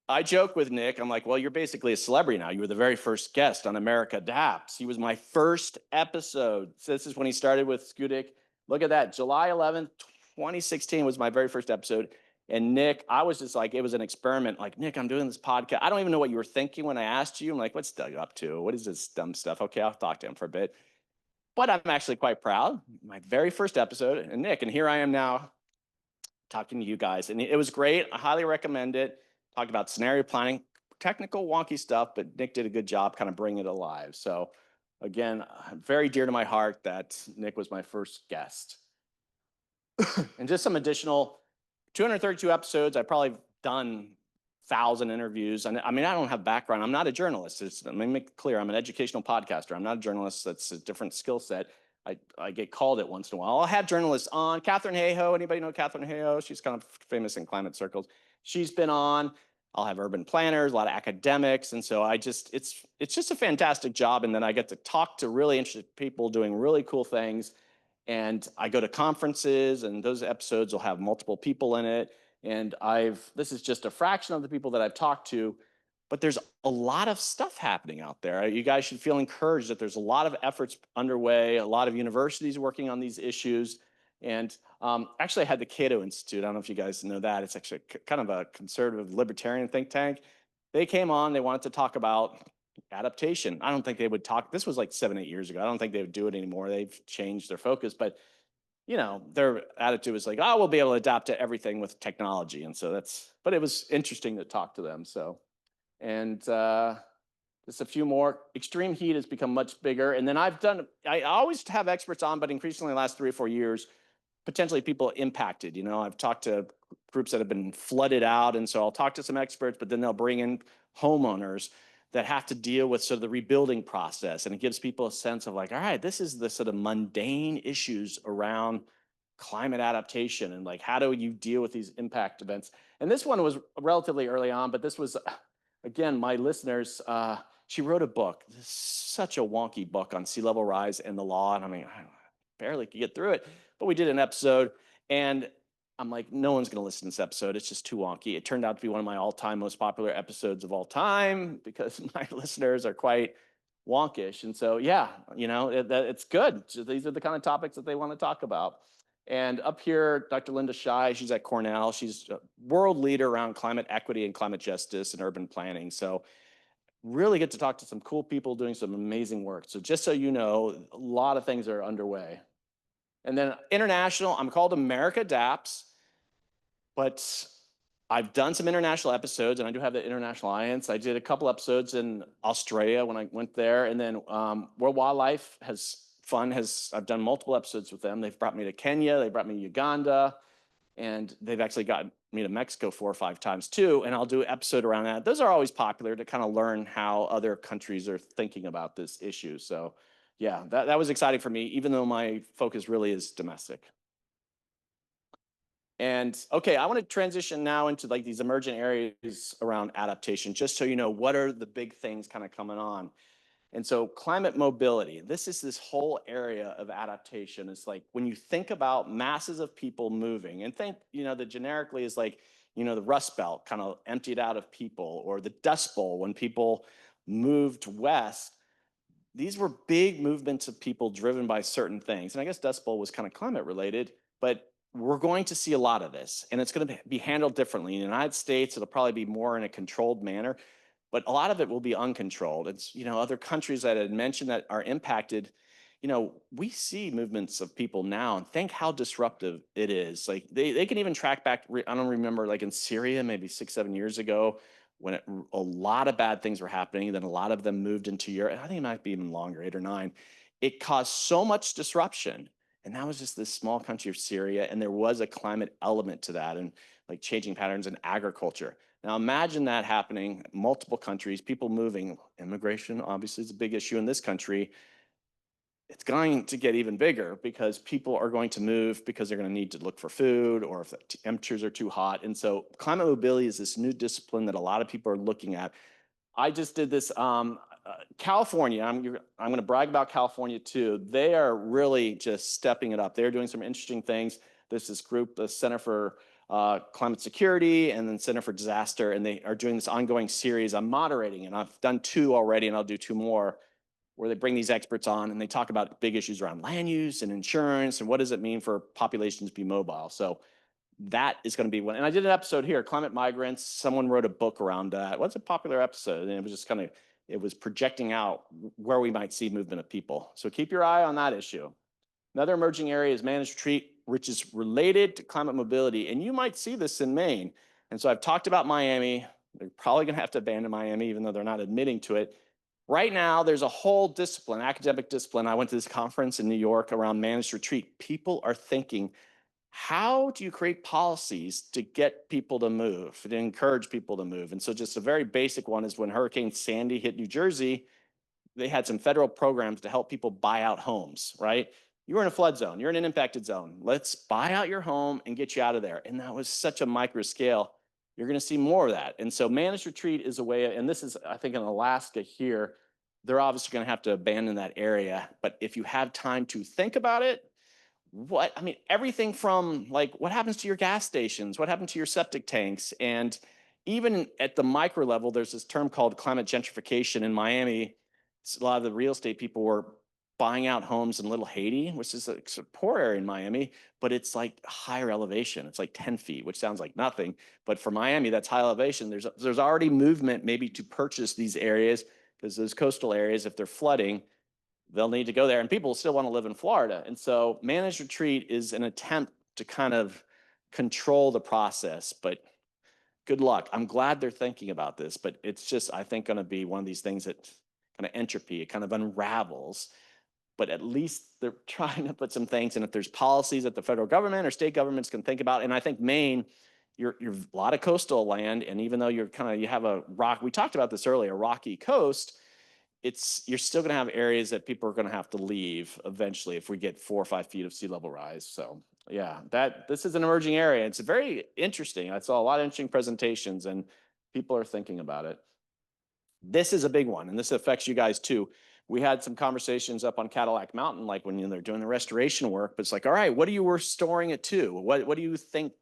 I joke with Nick. I'm like, well, you're basically a celebrity now. You were the very first guest on America Adapts. He was my first episode. So this is when he started with Skudik. Look at that. July 11th, 2016 was my very first episode. And Nick, I was just like, it was an experiment. Like, Nick, I'm doing this podcast. I don't even know what you were thinking when I asked you. I'm like, what's Doug up to? What is this dumb stuff? Okay, I'll talk to him for a bit. But I'm actually quite proud. My very first episode. And Nick, and here I am now talking to you guys. And it was great. I highly recommend it. Talked about scenario planning, technical wonky stuff, but Nick did a good job kind of bringing it alive. So again, very dear to my heart that Nick was my first guest. And just some additional 232 episodes. I've probably done 1,000 interviews. And I mean, I don't have background. I'm not a journalist. Let me make it clear. I'm an educational podcaster. I'm not a journalist. That's a different skill set. I get called it once in a while. I'll have journalists on. Catherine Hayhoe. Anybody know Catherine Hayhoe? She's kind of famous in climate circles. She's been on. I'll have urban planners, a lot of academics. And so it's just a fantastic job. And then I get to talk to really interested people doing really cool things. And I go to conferences and those episodes will have multiple people in it. And this is just a fraction of the people that I've talked to, but there's a lot of stuff happening out there. You guys should feel encouraged that there's a lot of efforts underway, a lot of universities working on these issues. And actually I had the Cato Institute. I don't know if you guys know that. It's actually kind of a conservative libertarian think tank. They came on, they wanted to talk about adaptation. I don't think they would talk. This was like 7, 8 years ago. I don't think they would do it anymore. They've changed their focus, but their attitude was like, oh, we'll be able to adapt to everything with technology. And so but it was interesting to talk to them. So, and just a few more. Extreme heat has become much bigger. And then I always have experts on, but increasingly the last 3 or 4 years, potentially people impacted. I've talked to groups that have been flooded out. And so I'll talk to some experts, but then they'll bring in homeowners that have to deal with sort of the rebuilding process. And it gives people a sense of like, all right, this is the sort of mundane issues around climate adaptation and like, how do you deal with these impact events? And this one was relatively early on, but this was, again, my listeners, she wrote a book, such a wonky book on sea level rise and the law. And I mean, I barely could get through it, but we did an episode and I'm like, no one's going to listen to this episode. It's just too wonky. It turned out to be one of my all-time most popular episodes of all time because my listeners are quite wonkish. And so, yeah, it's good. So these are the kind of topics that they want to talk about. And up here, Dr. Linda Shai, she's at Cornell. She's a world leader around climate equity and climate justice and urban planning. So really get to talk to some cool people doing some amazing work. So just so you know, a lot of things are underway. And then international, I'm called America Adapts, but I've done some international episodes, and I do have the International Alliance. I did a couple episodes in Australia when I went there, and then World Wildlife has I've done multiple episodes with them. They've brought me to Kenya, they brought me to Uganda, and they've actually got me to Mexico 4 or 5 times too. And I'll do an episode around that. Those are always popular to kind of learn how other countries are thinking about this issue. So yeah, that was exciting for me, even though my focus really is domestic. And okay, I want to transition now into like these emergent areas around adaptation, just so you know what are the big things kind of coming on. And so climate mobility, this is this whole area of adaptation. It's like when you think about masses of people moving and think, the generically is like, the Rust Belt kind of emptied out of people, or the Dust Bowl when people moved west. These were big movements of people driven by certain things. And I guess Dust Bowl was kind of climate related, but we're going to see a lot of this, and it's going to be handled differently. In the United States, it'll probably be more in a controlled manner, but a lot of it will be uncontrolled. It's, other countries that I had mentioned that are impacted, we see movements of people now, and think how disruptive it is. Like they can even track back, I don't remember, like in Syria, maybe 6, 7 years ago, when a lot of bad things were happening, then a lot of them moved into Europe. I think it might be even longer, 8 or 9. It caused so much disruption. And that was just this small country of Syria. And there was a climate element to that, and like changing patterns in agriculture. Now imagine that happening, multiple countries, people moving. Immigration obviously is a big issue in this country. It's going to get even bigger because people are going to move because they're going to need to look for food, or if the temperatures are too hot. And so climate mobility is this new discipline that a lot of people are looking at. I just did this. California, I'm going to brag about California too. They are really just stepping it up. They're doing some interesting things. There's this group, the Center for Climate Security and then Center for Disaster, and they are doing this ongoing series. I'm moderating, and I've done 2 already, and I'll do 2 more, where they bring these experts on and they talk about big issues around land use and insurance and what does it mean for populations to be mobile. So that is going to be one. And I did an episode here, climate migrants. Someone wrote a book around that. What's a popular episode? And it was just it was projecting out where we might see movement of people. So keep your eye on that issue. Another emerging area is managed retreat, which is related to climate mobility. And you might see this in Maine. And so I've talked about Miami. They're probably going to have to abandon Miami, even though they're not admitting to it. Right now, there's a whole discipline, academic discipline. I went to this conference in New York around managed retreat. People are thinking, how do you create policies to get people to move, to encourage people to move? And so just a very basic one is when Hurricane Sandy hit New Jersey, they had some federal programs to help people buy out homes, right? You're in a flood zone, you're in an impacted zone. Let's buy out your home and get you out of there. And that was such a micro scale. You're going to see more of that. And so managed retreat is a way, and this is, I think, in Alaska here, they're obviously going to have to abandon that area. But if you have time to think about it, everything from like what happens to your gas stations, what happened to your septic tanks, and even at the micro level, there's this term called climate gentrification in Miami. A lot of the real estate people were buying out homes in Little Haiti, which is a poor area in Miami, but it's like higher elevation. It's like 10 feet, which sounds like nothing. But for Miami, that's high elevation. There's already movement maybe to purchase these areas, because those coastal areas, if they're flooding, they'll need to go there. And people still want to live in Florida. And so managed retreat is an attempt to kind of control the process, but good luck. I'm glad they're thinking about this, but it's just, I think, going to be one of these things that kind of entropy, it kind of unravels. But at least they're trying to put some things in. If there's policies that the federal government or state governments can think about, and I think Maine, you're a lot of coastal land, and even though you have a rock, we talked about this earlier, rocky coast, you're still going to have areas that people are going to have to leave eventually if we get 4 or 5 feet of sea level rise. So yeah, this is an emerging area. It's very interesting. I saw a lot of interesting presentations, and people are thinking about it. This is a big one, and this affects you guys too. We had some conversations up on Cadillac Mountain, like when they're doing the restoration work, but it's like, all right, what are you restoring it to? What do you think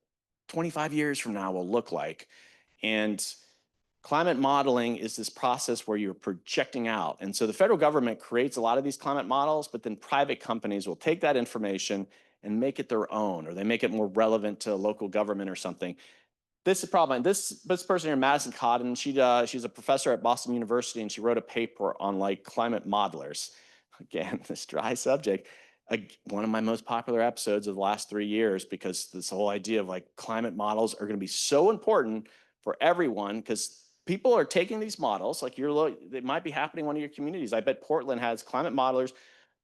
25 years from now will look like? And climate modeling is this process where you're projecting out. And so the federal government creates a lot of these climate models, but then private companies will take that information and make it their own, or they make it more relevant to local government or something. This is probably this person here, Madison Cotton. She's a professor at Boston University, and she wrote a paper on like climate modelers. Again, this dry subject. One of my most popular episodes of the last 3 years, because this whole idea of like climate models are going to be so important for everyone, because people are taking these models. Like it might be happening in one of your communities. I bet Portland has climate modelers.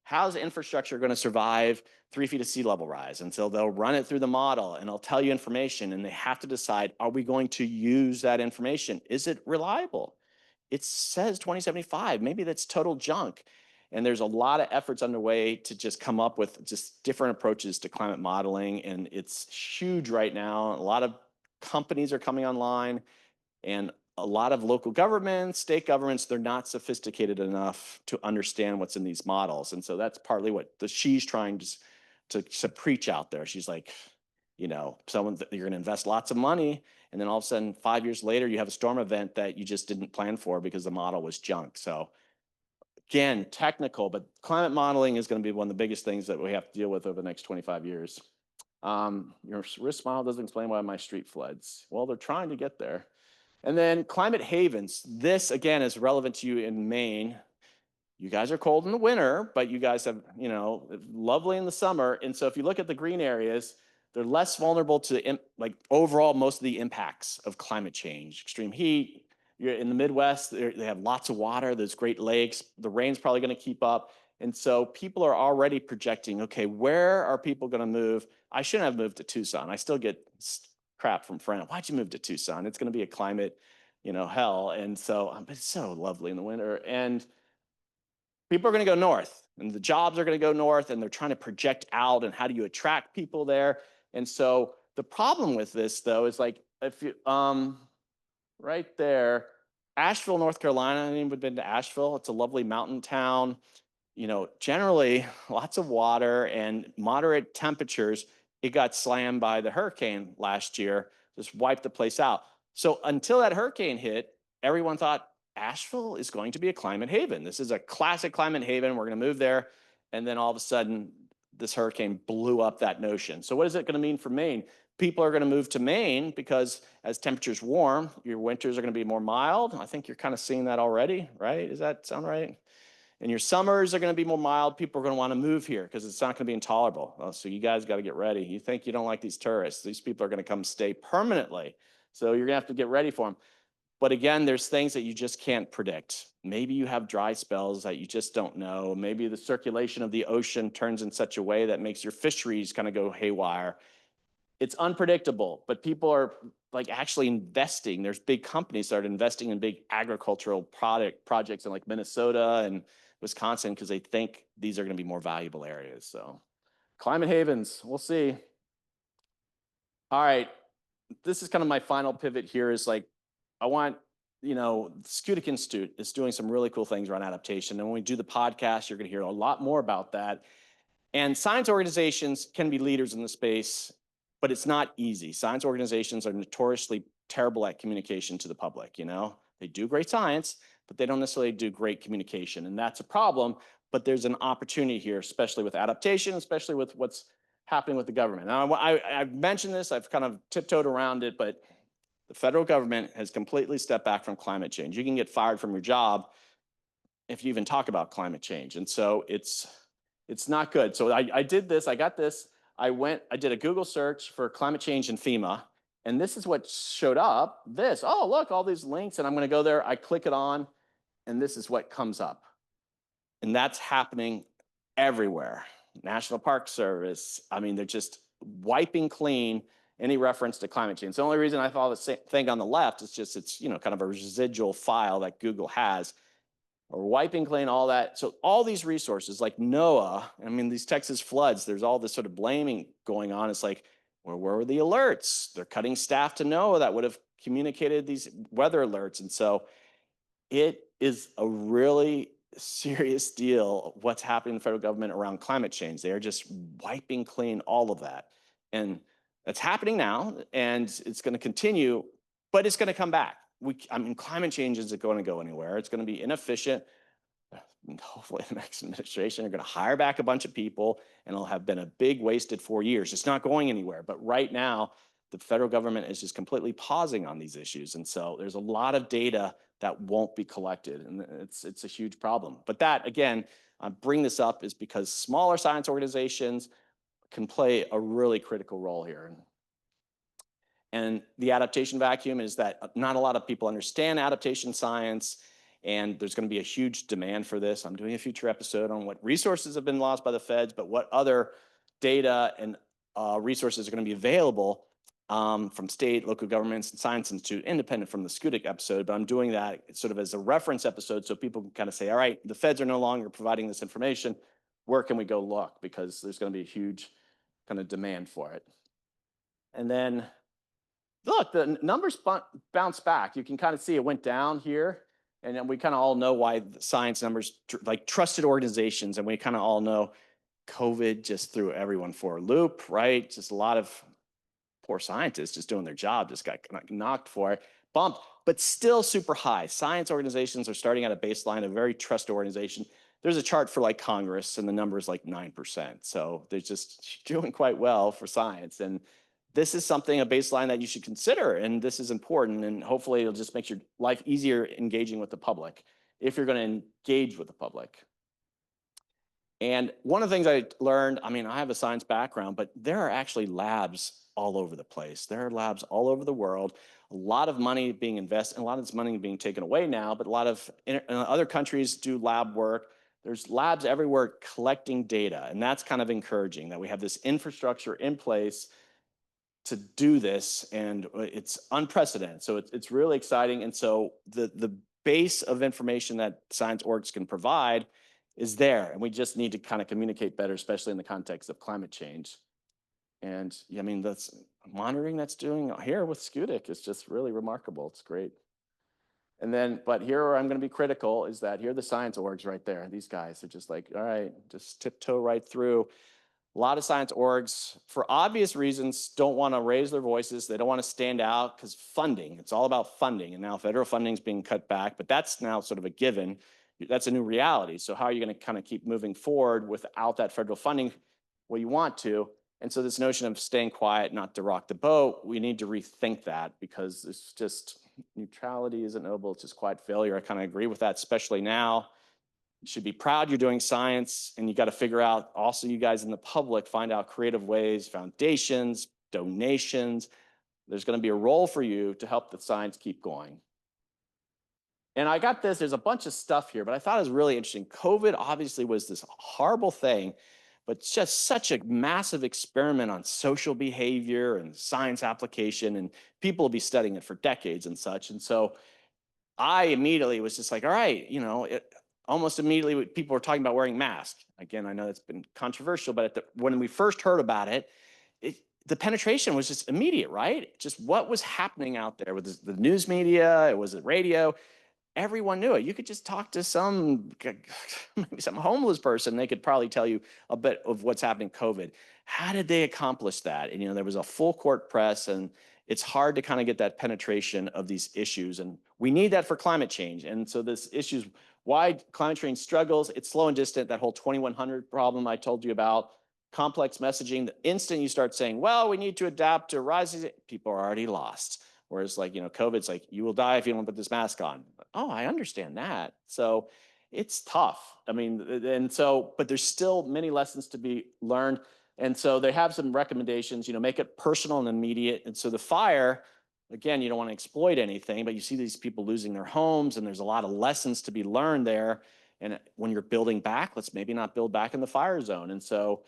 How's infrastructure going to survive 3 feet of sea level rise? And so they'll run it through the model and it'll tell you information, and they have to decide, are we going to use that information? Is it reliable? It says 2075, maybe that's total junk. And there's a lot of efforts underway to just come up with just different approaches to climate modeling. And it's huge right now. A lot of companies are coming online, and a lot of local governments, state governments, they're not sophisticated enough to understand what's in these models. And so that's partly what she's trying to preach out there. She's like, you're going to invest lots of money, and then all of a sudden, 5 years later, you have a storm event that you just didn't plan for because the model was junk. So again, technical, but climate modeling is going to be one of the biggest things that we have to deal with over the next 25 years. Your risk model doesn't explain why my street floods. Well, they're trying to get there. And then climate havens. This, again, is relevant to you in Maine. You guys are cold in the winter, but you guys have, lovely in the summer. And so if you look at the green areas, they're less vulnerable to like overall most of the impacts of climate change, extreme heat. You're in the Midwest, they have lots of water, there's Great Lakes, the rain's probably going to keep up. And so people are already projecting, okay, where are people going to move? I shouldn't have moved to Tucson. I still get crap from friends. Why'd you move to Tucson? It's going to be a climate, hell. And so it's so lovely in the winter. And people are going to go north, and the jobs are going to go north, and they're trying to project out, and how do you attract people there? And so the problem with this, though, is like, if you right there, Asheville, North Carolina. Anyone been to Asheville? It's a lovely mountain town. Generally lots of water and moderate temperatures. It got slammed by the hurricane last year, just wiped the place out. So until that hurricane hit, everyone thought Asheville is going to be a climate haven. This is a classic climate haven. We're going to move there. And then all of a sudden, this hurricane blew up that notion. So what is it going to mean for Maine? People are going to move to Maine because as temperatures warm, your winters are going to be more mild. I think you're kind of seeing that already, right? Does that sound right? And your summers are going to be more mild. People are going to want to move here because it's not going to be intolerable. So you guys got to get ready. You think you don't like these tourists. These people are going to come stay permanently. So you're going to have to get ready for them. But again, there's things that you just can't predict. Maybe you have dry spells that you just don't know. Maybe the circulation of the ocean turns in such a way that makes your fisheries kind of go haywire. It's unpredictable, but people are like actually investing. There's big companies that are investing in big agricultural projects in like Minnesota and Wisconsin because they think these are going to be more valuable areas. So climate havens, we'll see. All right, this is kind of my final pivot here is like, I want, Scudic Institute is doing some really cool things around adaptation. And when we do the podcast, you're going to hear a lot more about that. And science organizations can be leaders in the space, but it's not easy. Science organizations are notoriously terrible at communication to the public, They do great science, but they don't necessarily do great communication. And that's a problem, but there's an opportunity here, especially with adaptation, especially with what's happening with the government. Now, I've mentioned this, I've kind of tiptoed around it, but the federal government has completely stepped back from climate change. You can get fired from your job if you even talk about climate change. And so it's not good. So I did this, I got this. I did a Google search for climate change in FEMA, and this is what showed up. Oh, look, all these links, and I'm going to go there. I click it on, and this is what comes up. And that's happening everywhere. National Park Service, they're just wiping clean any reference to climate change. The only reason I thought the same thing on the left is just it's kind of a residual file that Google has. Or wiping clean, all that. So all these resources like NOAA, these Texas floods, there's all this sort of blaming going on. It's like, where were the alerts? They're cutting staff to NOAA that would have communicated these weather alerts. And so it is a really serious deal what's happening in the federal government around climate change. They are just wiping clean all of that. And that's happening now, and it's going to continue, but it's going to come back. Climate change isn't going to go anywhere. It's going to be inefficient. hopefully the next administration are going to hire back a bunch of people, and it'll have been a big wasted 4 years. It's not going anywhere. But right now, the federal government is just completely pausing on these issues. And so there's a lot of data that won't be collected. And it's a huge problem. But that, again, I bring this up is because smaller science organizations can play a really critical role here. And the adaptation vacuum is that not a lot of people understand adaptation science, and there's going to be a huge demand for this. I'm doing a future episode on what resources have been lost by the feds, but what other data and resources are going to be available from state, local governments, and science institute, independent from the Scudic episode. But I'm doing that sort of as a reference episode so people can kind of say, all right, the feds are no longer providing this information. Where can we go look? Because there's going to be a huge kind of demand for it. And then look, the numbers bounce back. You can kind of see it went down here. And then we kind of all know why the science numbers, like trusted organizations, and we kind of all know COVID just threw everyone for a loop, right? Just a lot of poor scientists just doing their job, just got knocked for it, bumped, but still super high. Science organizations are starting at a baseline, a very trusted organization. There's a chart for like Congress, and the number is like 9%. So they're just doing quite well for science. And this is something, a baseline that you should consider. And this is important. And hopefully it'll just make your life easier engaging with the public if you're going to engage with the public. And one of the things I learned, I mean, I have a science background, but there are actually labs all over the place. There are labs all over the world. A lot of money being invested, and a lot of this money being taken away now, but a lot of other countries do lab work. There's labs everywhere collecting data, and that's kind of encouraging that we have this infrastructure in place to do this, and it's unprecedented. So it's really exciting. And so the base of information that science orgs can provide is there, and we just need to kind of communicate better, especially in the context of climate change. And I mean, that's monitoring that's doing here with Scudic is just really remarkable. It's great. And then, but here where I'm going to be critical is that here are the science orgs right there. These guys are just like, all right, just tiptoe right through. A lot of science orgs, for obvious reasons, don't want to raise their voices. They don't want to stand out because funding, it's all about funding. And now federal funding is being cut back, but that's now sort of a given. That's a new reality. So how are you going to kind of keep moving forward without that federal funding? Well, you want to. And so this notion of staying quiet, not to rock the boat, we need to rethink that because it's just neutrality isn't noble. It's just quiet failure. I kind of agree with that, especially now. You should be proud you're doing science, and you got to figure out also, you guys in the public, find out creative ways, foundations, donations. There's going to be a role for you to help the science keep going. And I got this, there's a bunch of stuff here, but I thought it was really interesting. COVID obviously was this horrible thing, but just such a massive experiment on social behavior and science application, and people will be studying it for decades and such. And so I immediately was just like, all right, almost immediately people were talking about wearing masks. Again, I know that's been controversial, but when we first heard about it, the penetration was just immediate, right? Just what was happening out there with the news media, it was the radio, everyone knew it. You could just talk to maybe some homeless person. They could probably tell you a bit of what's happening COVID. How did they accomplish that? And, there was a full court press, and it's hard to kind of get that penetration of these issues. And we need that for climate change. And so this issues, why climate change struggles, it's slow and distant, that whole 2100 problem I told you about, complex messaging. The instant you start saying, well, we need to adapt to rising, people are already lost. Whereas COVID's like, you will die if you don't put this mask on. Oh, I understand that. So it's tough. I mean, but there's still many lessons to be learned. And so they have some recommendations, make it personal and immediate. And so the fire, again, you don't want to exploit anything, but you see these people losing their homes, and there's a lot of lessons to be learned there. And when you're building back, let's maybe not build back in the fire zone. And so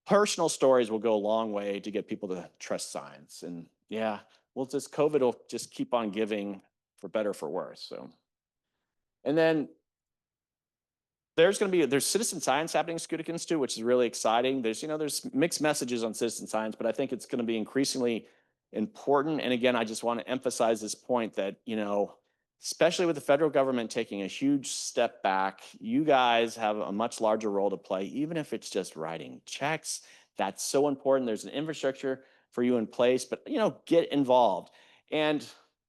personal stories will go a long way to get people to trust science. And yeah, COVID will just keep on giving, for better or for worse. So, and then there's citizen science happening at Scudic Institute, which is really exciting. There's mixed messages on citizen science, but I think it's going to be increasingly important. And again, I just want to emphasize this point that, especially with the federal government taking a huge step back, you guys have a much larger role to play, even if it's just writing checks. That's so important. There's an infrastructure for you in place, but get involved. And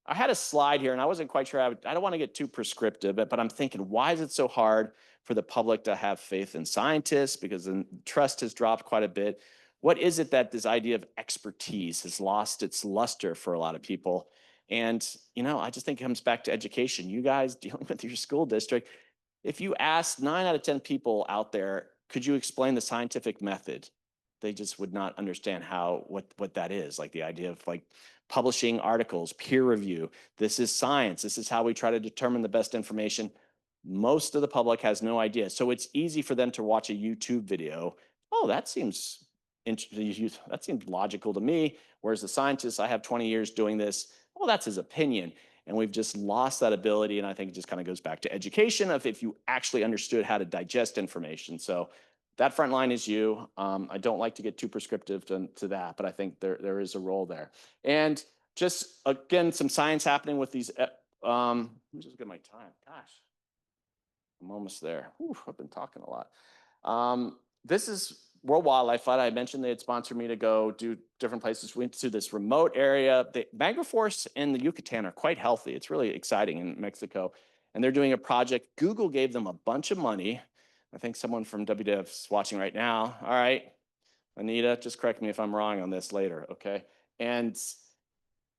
I had a slide here, and I wasn't quite sure. I don't want to get too prescriptive, but I'm thinking, why is it so hard for the public to have faith in scientists because the trust has dropped quite a bit. What is it that this idea of expertise has lost its luster for a lot of people? And, I just think it comes back to education. You guys dealing with your school district, if you ask 9 out of 10 people out there, could you explain the scientific method? They just would not understand what that is. Like the idea of like publishing articles, peer review. This is science. This is how we try to determine the best information. Most of the public has no idea. So it's easy for them to watch a YouTube video. Oh, that seems logical to me. Whereas the scientist, I have 20 years doing this. Well, that's his opinion. And we've just lost that ability. And I think it just kind of goes back to education of if you actually understood how to digest information. So that front line is you. I don't like to get too prescriptive to that, but I think there is a role there. And just again, some science happening with these. Let me just get my time. Gosh, I'm almost there. Whew, I've been talking a lot. This is World Wildlife Fund. I mentioned they had sponsored me to go do different places. We went to this remote area. The mangrove forests in the Yucatan are quite healthy. It's really exciting in Mexico. And they're doing a project. Google gave them a bunch of money. I think someone from WWF is watching right now. All right, Anita, just correct me if I'm wrong on this later, okay? And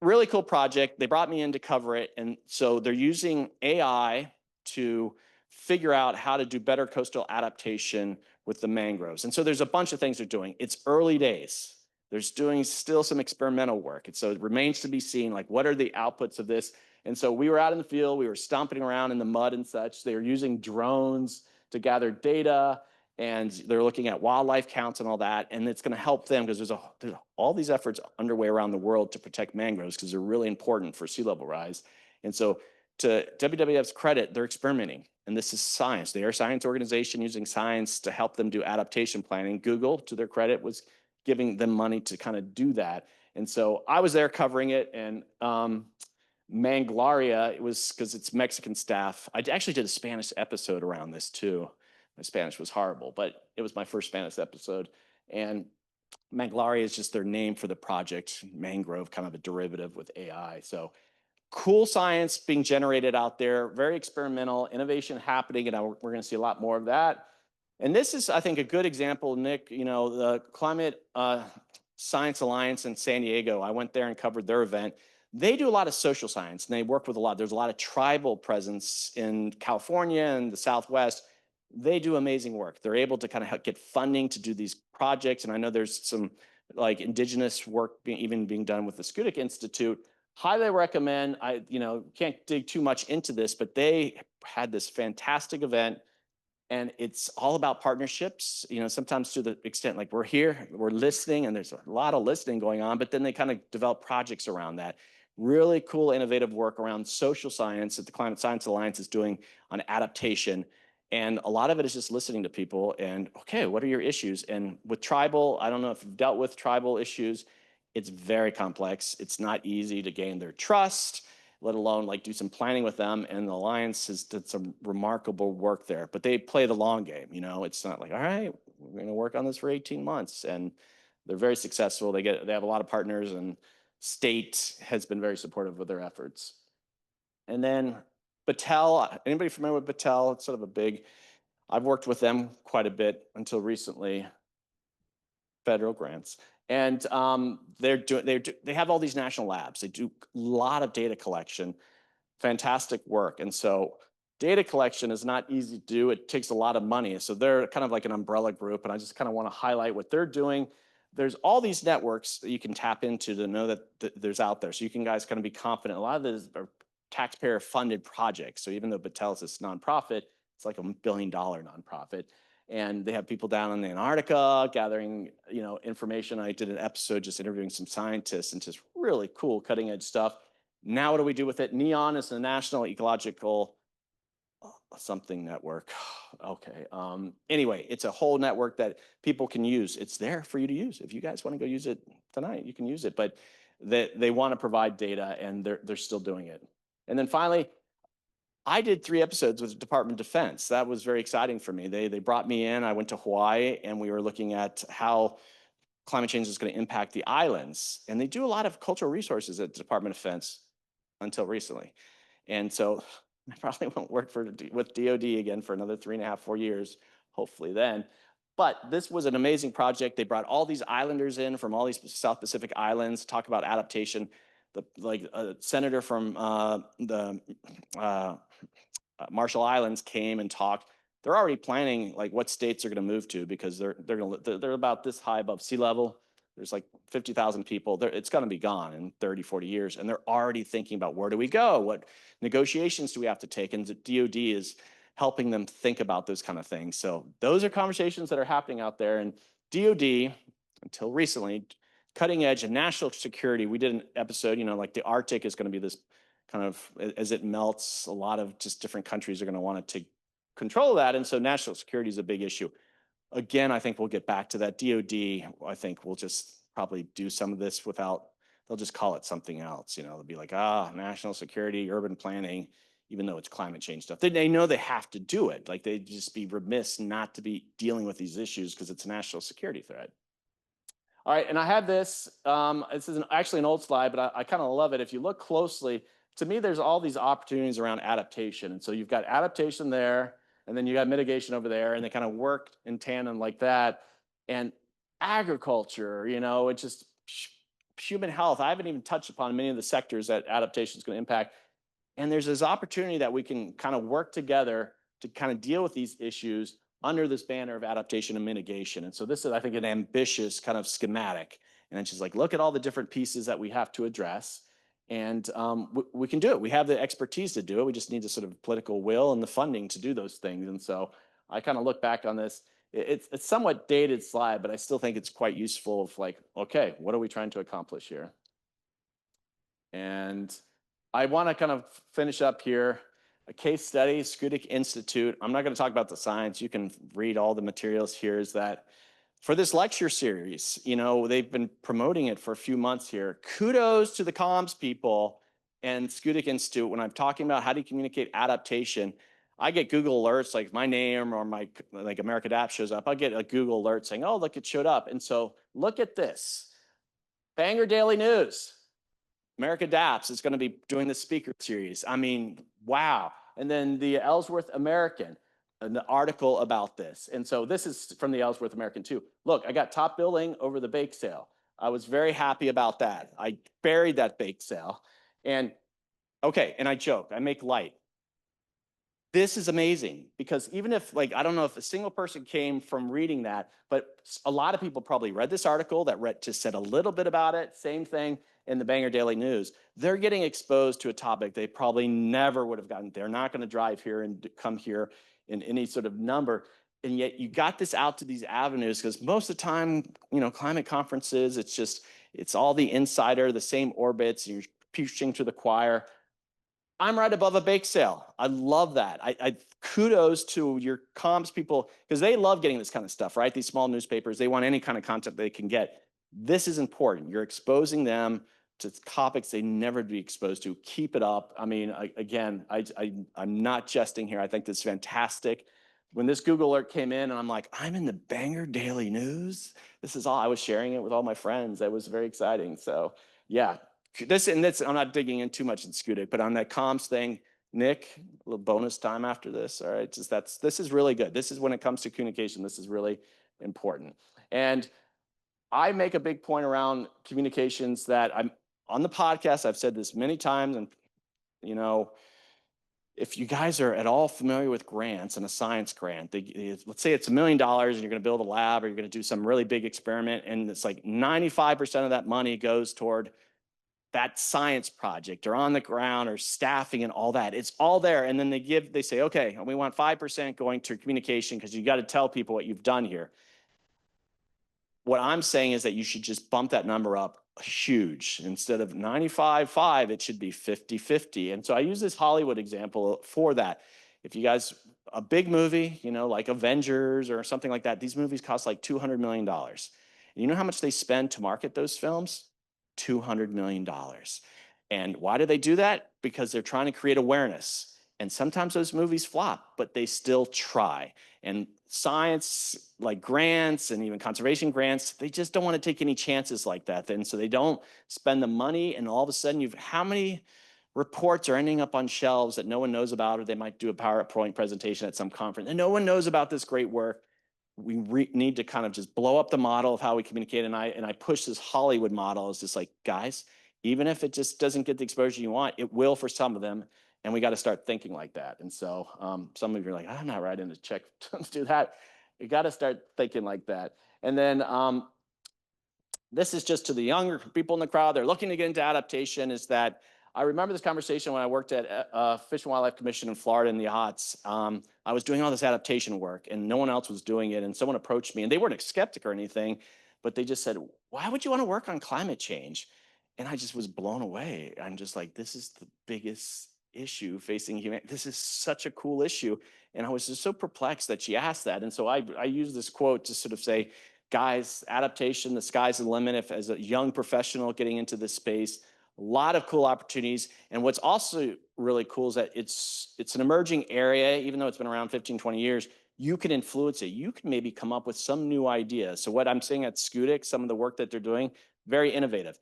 really cool project. They brought me in to cover it. And so they're using AI to figure out how to do better coastal adaptation with the mangroves. And so there's a bunch of things they're doing. It's early days. There's doing still some experimental work. And so it remains to be seen, like, what are the outputs of this? And so we were out in the field, we were stomping around in the mud and such. They were using drones to gather data, and they're looking at wildlife counts and all that. And it's going to help them because there's all these efforts underway around the world to protect mangroves because they're really important for sea level rise. And so, to WWF's credit, they're experimenting. And this is science. They are a science organization using science to help them do adaptation planning. Google, to their credit, was giving them money to kind of do that. And so I was there covering it. And Manglaria, it was because it's Mexican staff. I actually did a Spanish episode around this too. My Spanish was horrible, but it was my first Spanish episode. And Manglaria is just their name for the project, mangrove, kind of a derivative with AI. So cool science being generated out there, very experimental, innovation happening, and we're going to see a lot more of that. And this is, I think, a good example, Nick. The Climate Science Alliance in San Diego. I went there and covered their event. They do a lot of social science, and they work with a lot. There's a lot of tribal presence in California and the Southwest. They do amazing work. They're able to kind of get funding to do these projects, and I know there's some like indigenous work even being done with the Schoodic Institute. Highly recommend. I can't dig too much into this, but they had this fantastic event, and it's all about partnerships. Sometimes to the extent like we're here, we're listening, and there's a lot of listening going on, but then they kind of develop projects around that. Really cool, innovative work around social science that the Climate Science Alliance is doing on adaptation. And a lot of it is just listening to people and, okay, what are your issues? And with tribal, I don't know if you've dealt with tribal issues. It's very complex. It's not easy to gain their trust, let alone like do some planning with them. And the Alliance has did some remarkable work there, but they play the long game. It's not like, all right, we're going to work on this for 18 months. And they're very successful. They have a lot of partners, and state has been very supportive of their efforts. And then Battelle, anybody familiar with Battelle? It's sort of I've worked with them quite a bit until recently, federal grants. And they have all these national labs. They do a lot of data collection, fantastic work. And so data collection is not easy to do. It takes a lot of money. So they're kind of like an umbrella group. And I just kind of want to highlight what they're doing. There's all these networks that you can tap into to know that there's out there. So you can guys kind of be confident. A lot of these are taxpayer funded projects. So even though Battelle is this nonprofit, it's like $1 billion nonprofit. And they have people down in Antarctica gathering, information. I did an episode just interviewing some scientists and just really cool cutting edge stuff. Now what do we do with it? NEON is the National Ecological something network. Okay. Anyway, it's a whole network that people can use. It's there for you to use. If you guys want to go use it tonight, you can use it. But they want to provide data, and they're still doing it. And then finally, I did 3 episodes with the Department of Defense. That was very exciting for me. They brought me in. I went to Hawaii, and we were looking at how climate change is going to impact the islands. And they do a lot of cultural resources at the Department of Defense until recently. And so I probably won't work with DoD again for another 3.5, 4 years, hopefully then. But this was an amazing project. They brought all these islanders in from all these South Pacific islands to talk about adaptation. The like a senator from the uh, Marshall Islands came and talked. They're already planning like what states are going to move to because they're about this high above sea level. There's like 50,000 people. It's going to be gone in 30, 40 years. And they're already thinking about where do we go? What negotiations do we have to take? And the DoD is helping them think about those kind of things. So those are conversations that are happening out there. And DoD, until recently, cutting edge and national security. We did an episode, like the Arctic is going to be this kind of as it melts, a lot of just different countries are going to want to take control of that. And so national security is a big issue. Again, I think we'll get back to that. DoD, I think we'll just probably do some of this without, they'll just call it something else. They'll be like, national security, urban planning, even though it's climate change stuff. They know they have to do it. Like they'd just be remiss not to be dealing with these issues because it's a national security threat. All right, and I have this. This is actually an old slide, but I kind of love it. If you look closely, to me, there's all these opportunities around adaptation. And so you've got adaptation there, and then you got mitigation over there, and they kind of work in tandem like that. And agriculture, it's just human health. I haven't even touched upon many of the sectors that adaptation is going to impact. And there's this opportunity that we can kind of work together to kind of deal with these issues under this banner of adaptation and mitigation. And so this is, I think, an ambitious kind of schematic. And it's just like, look at all the different pieces that we have to address. And we can do it. We have the expertise to do it. We just need the sort of political will and the funding to do those things. And so I kind of look back on this. It's somewhat dated slide, but I still think it's quite useful of like, okay, what are we trying to accomplish here? And I want to kind of finish up here. A case study, Skudik Institute. I'm not going to talk about the science. You can read all the materials here. Is that for this lecture series, they've been promoting it for a few months here. Kudos to the comms people and Skudik Institute. When I'm talking about how do you communicate adaptation, I get Google alerts, like my name or my like America Adapt shows up. I get a Google alert saying, oh, look, it showed up. And so look at this. Bangor Daily News. America Adapts is going to be doing the speaker series. I mean, wow. And then the Ellsworth American, an article about this. And so this is from the Ellsworth American too. Look, I got top billing over the bake sale. I was very happy about that. I buried that bake sale. And okay, and I joke, I make light. This is amazing because even if I don't know if a single person came from reading that, but a lot of people probably read this article that just said a little bit about it, same thing in the Bangor Daily News. They're getting exposed to a topic they probably never would have gotten. They're not going to drive here and come here in any sort of number. And yet you got this out to these avenues because most of the time, climate conferences, it's all the insider, the same orbits, you're preaching to the choir. I'm right above a bake sale. I love that. I kudos to your comms people because they love getting this kind of stuff, right? These small newspapers, they want any kind of content they can get. This is important. You're exposing them to topics they never be exposed to. Keep it up. I mean, I'm not jesting here. I think this is fantastic. When this Google alert came in and I'm like, I'm in the Bangor Daily News. This is all, I was sharing it with all my friends. That was very exciting. So yeah, I'm not digging in too much in Skudik, but on that comms thing, Nick, a little bonus time after this. All right, this is really good. This is when it comes to communication, this is really important. And I make a big point around communications that I'm on the podcast. I've said this many times, and if you guys are at all familiar with grants and a science grant, let's say it's $1 million and you're going to build a lab or you're going to do some really big experiment, and it's like 95% of that money goes toward that science project or on the ground or staffing and all that. It's all there. And then they say, okay, we want 5% going to communication because you got to tell people what you've done here. What I'm saying is that you should just bump that number up huge. Instead of 95-5, it should be 50-50. And so I use this Hollywood example for that. If you guys, a big movie, like Avengers or something like that, these movies cost like $200 million. And you know how much they spend to market those films? $200 million. And why do they do that? Because they're trying to create awareness. And sometimes those movies flop, but they still try. And science, like grants and even conservation grants, they just don't want to take any chances like that. And so they don't spend the money. And all of a sudden, how many reports are ending up on shelves that no one knows about, or they might do a PowerPoint presentation at some conference and no one knows about this great work. We need to kind of just blow up the model of how we communicate. And I push this Hollywood model as just like, guys, even if it just doesn't get the exposure you want, it will for some of them. And we got to start thinking like that. And so some of you are like, I'm not writing a check to do that. You got to start thinking like that. And then this is just to the younger people in the crowd. They're looking to get into adaptation. Is that I remember this conversation when I worked at Fish and Wildlife Commission in Florida in the aughts. I was doing all this adaptation work and no one else was doing it. And someone approached me and they weren't a skeptic or anything, but they just said, why would you want to work on climate change? And I just was blown away. I'm just like, this is the biggest issue facing humanity. This is such a cool issue. And I was just so perplexed that she asked that. And so I use this quote to sort of say, guys, adaptation, the sky's the limit. If as a young professional getting into this space, a lot of cool opportunities. And what's also really cool is that it's an emerging area, even though it's been around 15, 20 years, you can influence it. You can maybe come up with some new idea. So what I'm seeing at Scudic, some of the work that they're doing, very innovative.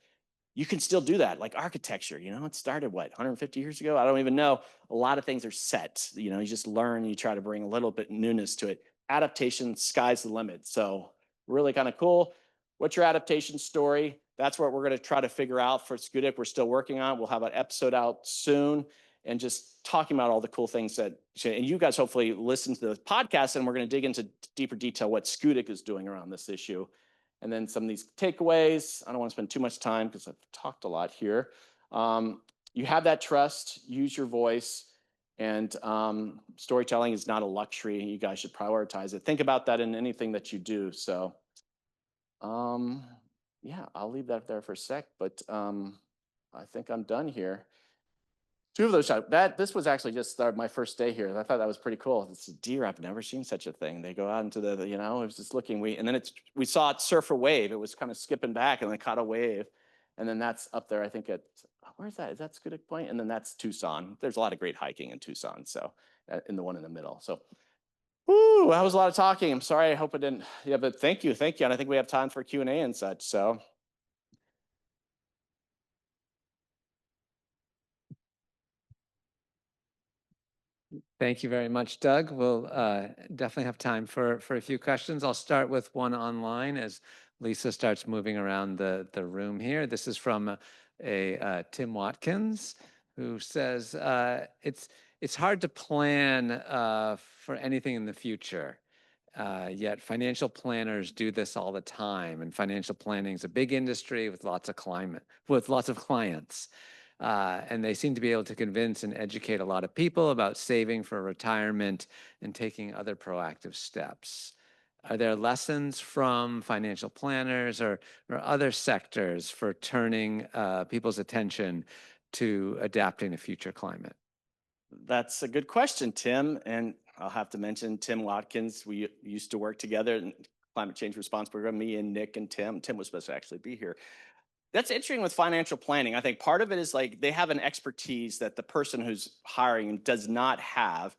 You can still do that, like architecture. It started what, 150 years ago? I don't even know. A lot of things are set. You just learn, you try to bring a little bit newness to it. Adaptation, sky's the limit. So really kind of cool. What's your adaptation story? That's what we're going to try to figure out for Scudic. We're still working on. We'll have an episode out soon and just talking about all the cool things and you guys hopefully listen to the podcast and we're going to dig into deeper detail what Scudic is doing around this issue. And then some of these takeaways. I don't want to spend too much time because I've talked a lot here. You have that trust, use your voice, and storytelling is not a luxury. You guys should prioritize it. Think about that in anything that you do. So yeah, I'll leave that there for a sec, but I think I'm done here. Two of those shots. This was actually just my first day here. I thought that was pretty cool. It's a deer. I've never seen such a thing. They go out into it was just looking. And then we saw it surf a wave. It was kind of skipping back and then caught a wave. And then that's up there, I think where's that? Is that Scudic Point? And then that's Tucson. There's a lot of great hiking in Tucson. So in the one in the middle. So whoo, that was a lot of talking. I'm sorry. I hope it didn't. Yeah, but thank you. And I think we have time for Q&A and such. So. Thank you very much, Doug. We'll definitely have time for a few questions. I'll start with one online as Lisa starts moving around the room here. This is from Tim Watkins, who says, it's hard to plan for anything in the future. Yet financial planners do this all the time, and financial planning is a big industry with lots of clients. And they seem to be able to convince and educate a lot of people about saving for retirement and taking other proactive steps. Are there lessons from financial planners or other sectors for turning people's attention to adapting to future climate? That's a good question, Tim. And I'll have to mention Tim Watkins. We used to work together in climate change response program, me and Nick and Tim. Tim was supposed to actually be here. That's interesting with financial planning. I think part of it is like they have an expertise that the person who's hiring does not have.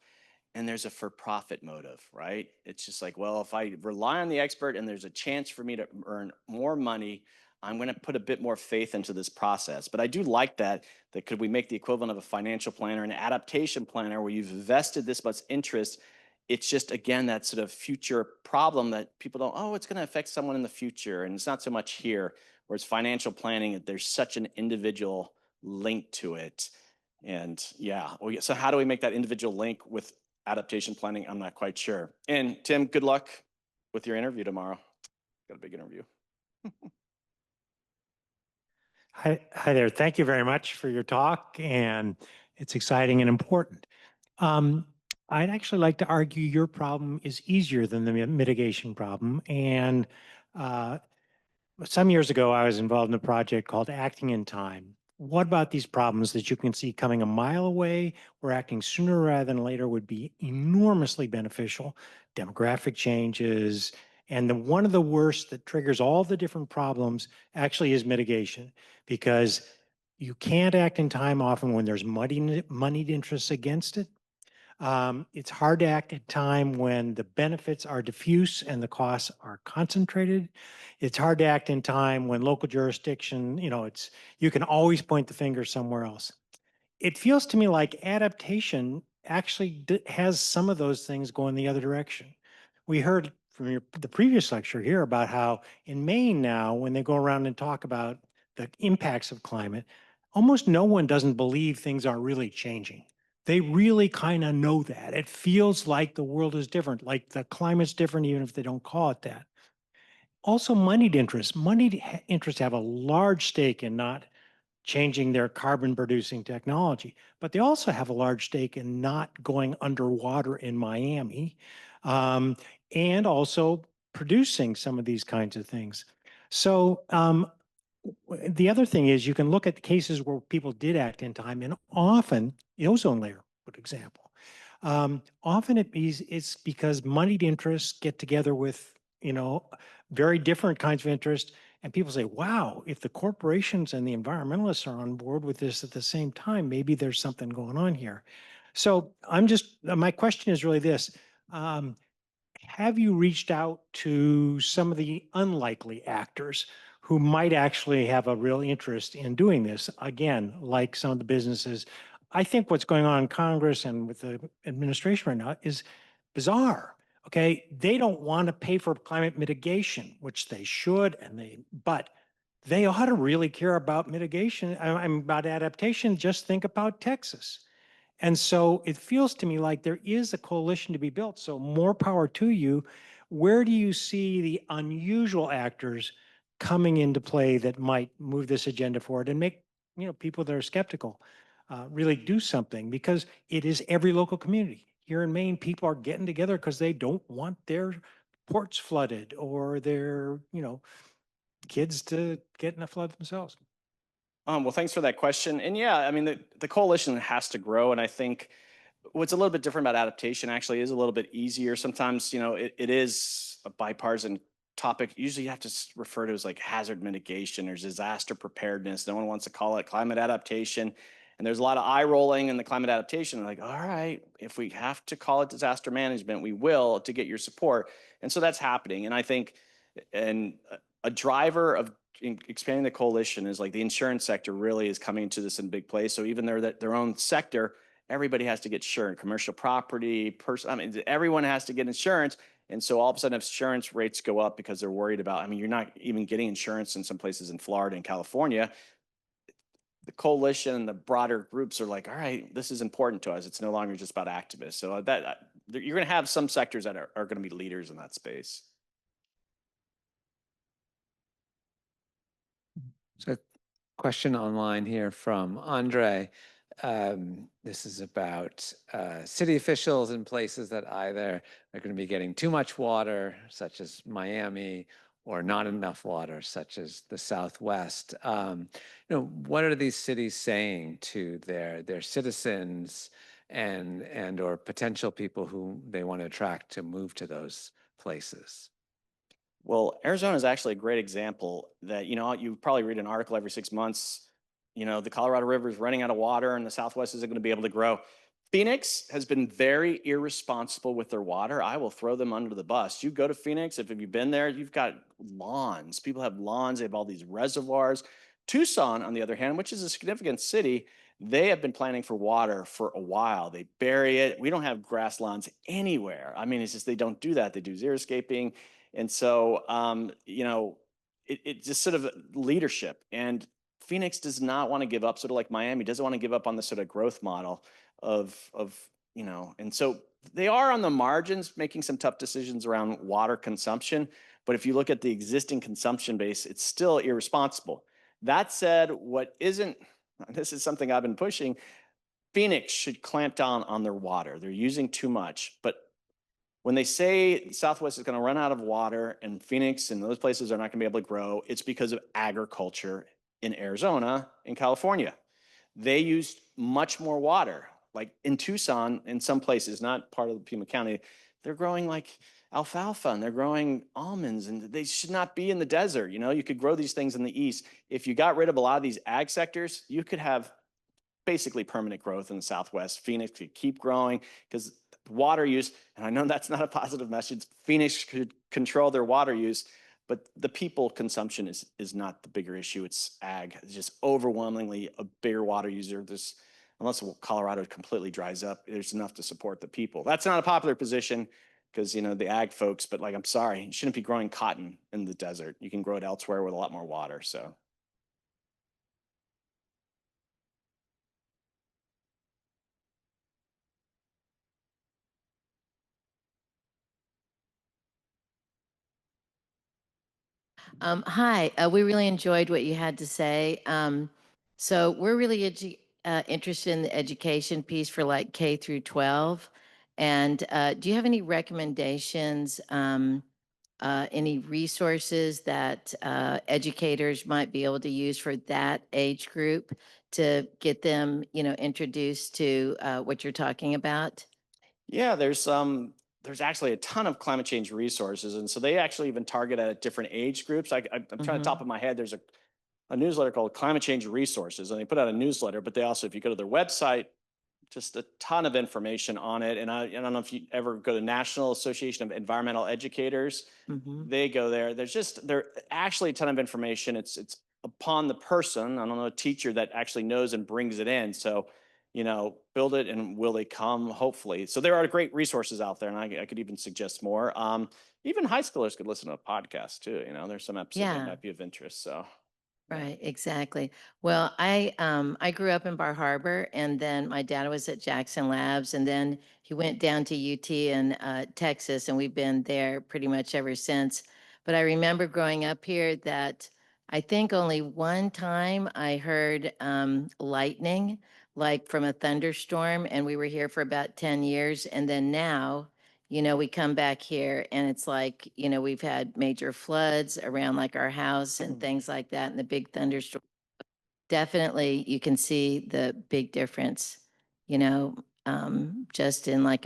And there's a for-profit motive, right? It's just like, well, if I rely on the expert and there's a chance for me to earn more money, I'm going to put a bit more faith into this process. But I do like that could we make the equivalent of a financial planner, an adaptation planner, where you've vested this much interest. It's just, again, that sort of future problem that people don't, oh, it's going to affect someone in the future. And it's not so much here. Whereas financial planning, there's such an individual link to it. And yeah, so how do we make that individual link with adaptation planning? I'm not quite sure. And Tim, good luck with your interview tomorrow. Got a big interview. Hi there. Thank you very much for your talk, and it's exciting and important. I'd actually like to argue your problem is easier than the mitigation problem. And some years ago, I was involved in a project called Acting in Time. What about these problems that you can see coming a mile away, where acting sooner rather than later would be enormously beneficial? Demographic changes, and one of the worst that triggers all the different problems actually is mitigation, because you can't act in time often when there's moneyed interests against it. It's hard to act at time when the benefits are diffuse and the costs are concentrated. It's hard to act in time when local jurisdiction, you can always point the finger somewhere else. it feels to me like adaptation actually has some of those things going the other direction. We heard from the previous lecture here about how in Maine now, when they go around and talk about the impacts of climate, almost no one doesn't believe things are really changing. They really kind of know that. It feels like the world is different, like the climate's different, even if they don't call it that. Also, moneyed interests. Moneyed interests have a large stake in not changing their carbon producing technology, but they also have a large stake in not going underwater in Miami, um, and also producing some of these kinds of things. So the other thing is you can look at the cases where people did act in time, and often the ozone layer, for example. Often it's because moneyed interests get together with, very different kinds of interests, and people say, wow, if the corporations and the environmentalists are on board with this at the same time, maybe there's something going on here. So my question is really this. Um, have you reached out to some of the unlikely actors who might actually have a real interest in doing this? Again, like some of the businesses. I think what's going on in Congress and with the administration right now is bizarre. Okay, they don't want to pay for climate mitigation, which they should, but they ought to really care about mitigation. I'm about adaptation. Just think about Texas. And so it feels to me like there is a coalition to be built. So more power to you. Where do you see the unusual actors coming into play that might move this agenda forward and make people that are skeptical really do something? Because it is every local community. Here in Maine, people are getting together because they don't want their ports flooded or their kids to get in a flood themselves. Well, thanks for that question. And yeah, I mean, the coalition has to grow. And I think what's a little bit different about adaptation actually is a little bit easier. Sometimes, it is a bipartisan topic. Usually you have to refer to as like hazard mitigation or disaster preparedness. No one wants to call it climate adaptation. And there's a lot of eye rolling in the climate adaptation. They're like, all right, if we have to call it disaster management, we will to get your support. And so that's happening. And I think, and a driver of expanding the coalition is like the insurance sector really is coming to this in big place. So even their own sector, everybody has to get insurance, commercial property, everyone has to get insurance. And so all of a sudden, if insurance rates go up because they're worried about, you're not even getting insurance in some places in Florida and California. The coalition and the broader groups are like, all right, this is important to us. It's no longer just about activists. So you're going to have some sectors that are going to be leaders in that space. So, question online here from Andre. This is about city officials in places that either are going to be getting too much water, such as Miami, or not enough water, such as the Southwest. What are these cities saying to their citizens and or potential people who they want to attract to move to those places? Well, Arizona is actually a great example that, you probably read an article every 6 months, the Colorado River is running out of water and the Southwest isn't going to be able to grow. Phoenix has been very irresponsible with their water. I will throw them under the bus. You go to Phoenix, if you've been there, you've got lawns. People have lawns, they have all these reservoirs. Tucson, on the other hand, which is a significant city, they have been planning for water for a while. They bury it. We don't have grasslands anywhere. It's just they don't do that. They do xeriscaping. And so, it just sort of leadership. And Phoenix does not want to give up, sort of like Miami doesn't want to give up on the sort of growth model and so they are on the margins making some tough decisions around water consumption. But if you look at the existing consumption base, it's still irresponsible. That said, this is something I've been pushing. Phoenix should clamp down on their water. They're using too much. But when they say the Southwest is going to run out of water and Phoenix and those places are not going to be able to grow, it's because of agriculture in Arizona and California. They use much more water. Like in Tucson, in some places, not part of Pima County, they're growing like alfalfa and they're growing almonds, and they should not be in the desert. You could grow these things in the east. If you got rid of a lot of these ag sectors, you could have basically permanent growth in the Southwest. Phoenix could keep growing because water use, and I know that's not a positive message, Phoenix could control their water use, but the people consumption is not the bigger issue. It's ag. It's just overwhelmingly a bigger water user. There's unless Colorado completely dries up, there's enough to support the people. That's not a popular position because, the ag folks, but like, I'm sorry, you shouldn't be growing cotton in the desert. You can grow it elsewhere with a lot more water. So. Hi, we really enjoyed what you had to say. So we're really interested in the education piece for like K through 12. And do you have any recommendations, any resources that educators might be able to use for that age group to get them, introduced to what you're talking about? Yeah, there's actually a ton of climate change resources, and so they actually even target at different age groups. I'm trying to top of my head. There's a newsletter called Climate Change Resources, and they put out a newsletter. But they also, if you go to their website, just a ton of information on it. And I don't know if you ever go to National Association of Environmental Educators. Mm-hmm. They go there. There actually a ton of information. It's upon the person. I don't know, a teacher that actually knows and brings it in. So, build it and will they come? Hopefully. So there are great resources out there, and I could even suggest more. Even high schoolers could listen to a podcast too. There's some episodes that Yeah. might be of interest. So. Yeah. Right, exactly. Well, I grew up in Bar Harbor, and then my dad was at Jackson Labs, and then he went down to UT in Texas, and we've been there pretty much ever since. But I remember growing up here that I think only one time I heard lightning, like from a thunderstorm, and we were here for about 10 years, and then now we come back here and it's like, we've had major floods around like our house and things like that and the big thunderstorm. Definitely you can see the big difference, just in like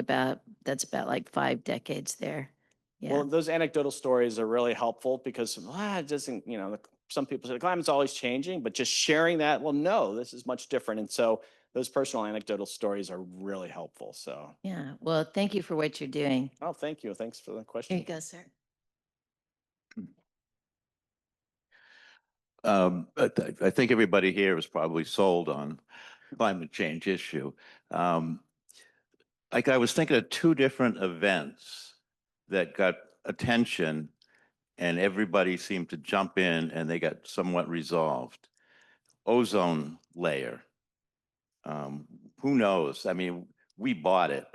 that's about like 5 decades there. Yeah. Well, those anecdotal stories are really helpful because it doesn't, some people say the climate's always changing, but just sharing that, well, no, this is much different. And so those personal anecdotal stories are really helpful. So, Yeah. Well, thank you for what you're doing. oh, thank you. Thanks for the Here question. you go, sir. I think everybody here is probably sold on climate change issue. Like I was thinking of two different events that got attention and everybody seemed to jump in and they got somewhat resolved. Ozone layer. Who knows? I mean, we bought it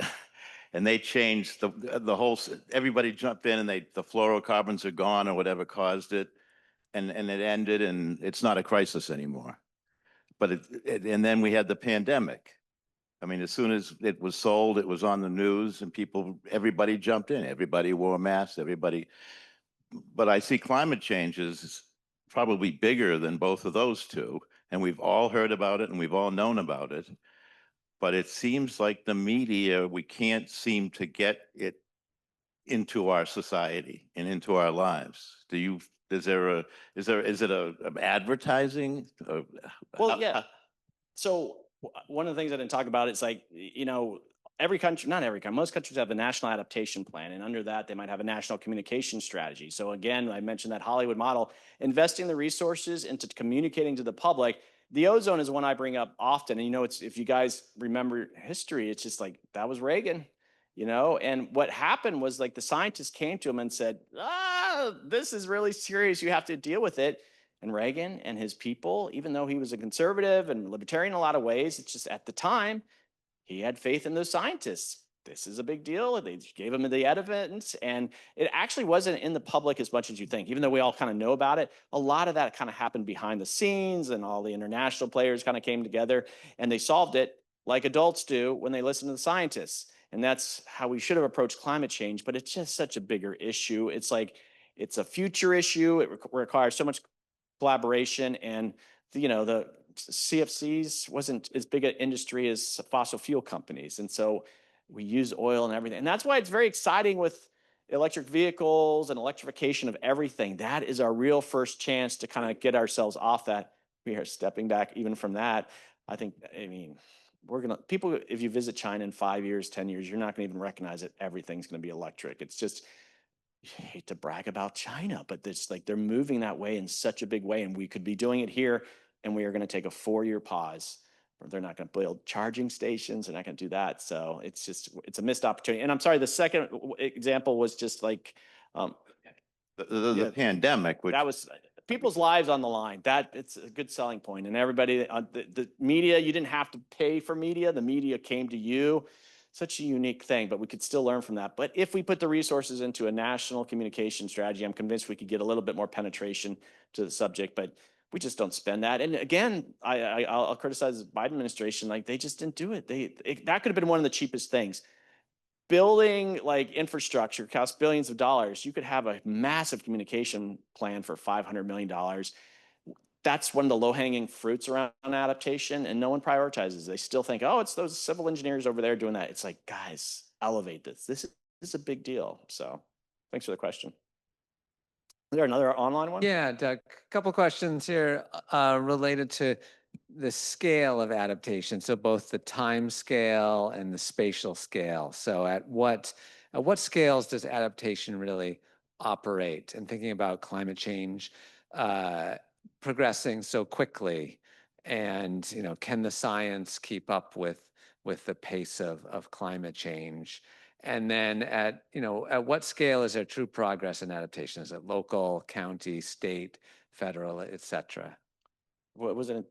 and they changed the whole, everybody jumped in and the fluorocarbons are gone or whatever caused it. And it ended and it's not a crisis anymore. But and then we had the pandemic. I mean, as soon as it was sold, it was on the news and everybody jumped in, everybody wore masks, but I see climate change is probably bigger than both of those two. And we've all heard about it and we've all known about it. But it seems like the media, we can't seem to get it into our society and into our lives. Is it a advertising? Well, yeah. So one of the things I didn't talk about is like, every country, not every country, most countries have a national adaptation plan. And under that, they might have a national communication strategy. So again, I mentioned that Hollywood model, investing the resources into communicating to the public. The ozone is one I bring up often. And, if you guys remember history, it's just like, that was Reagan, and what happened was like the scientists came to him and said, this is really serious. You have to deal with it. And Reagan and his people, even though he was a conservative and libertarian in a lot of ways, it's just at the time, he had faith in those scientists. This is a big deal. They gave him the evidence, and it actually wasn't in the public as much as you think. Even though we all kind of know about it, a lot of that kind of happened behind the scenes, and all the international players kind of came together, and they solved it like adults do when they listen to the scientists. And that's how we should have approached climate change. But it's just such a bigger issue. It's like it's a future issue. It requires so much collaboration, and the CFCs wasn't as big an industry as fossil fuel companies, and so we use oil and everything, and that's why it's very exciting with electric vehicles and electrification of everything. That is our real first chance to kind of get ourselves off that. We are stepping back even from that. I mean, people, if you visit China in 5 years, 10 years, you're not going to even recognize that everything's going to be electric. It's just, I hate to brag about China, but it's like they're moving that way in such a big way, and we could be doing it here, and we are going to take a 4-year pause. They're not going to build charging stations. They're not going to do that. So it's a missed opportunity. And I'm sorry, the second example was just like, The Yeah. pandemic, which that was people's lives on the line. That it's a good selling point. And everybody, the media, you didn't have to pay for media. The media came to you. Such a unique thing, but we could still learn from that. But if we put the resources into a national communication strategy, I'm convinced we could get a little bit more penetration to the subject. But we just don't spend that. And again, I'll criticize the Biden administration. Like they just didn't do it. That could have been one of the cheapest things. Building like infrastructure costs billions of dollars. You could have a massive communication plan for $500 million. That's one of the low-hanging fruits around adaptation, and no one prioritizes. They still think, oh, it's those civil engineers over there doing that. It's like, guys, elevate this. This is a big deal. So thanks for the question. Is there another online one? Yeah, Doug, a couple questions here related to the scale of adaptation. So both the time scale and the spatial scale. So at what scales does adaptation really operate? And thinking about climate change progressing so quickly, and can the science keep up with the pace of climate change? And then at what scale is there true progress in adaptation? Is it local, county, state, federal, et cetera? What was it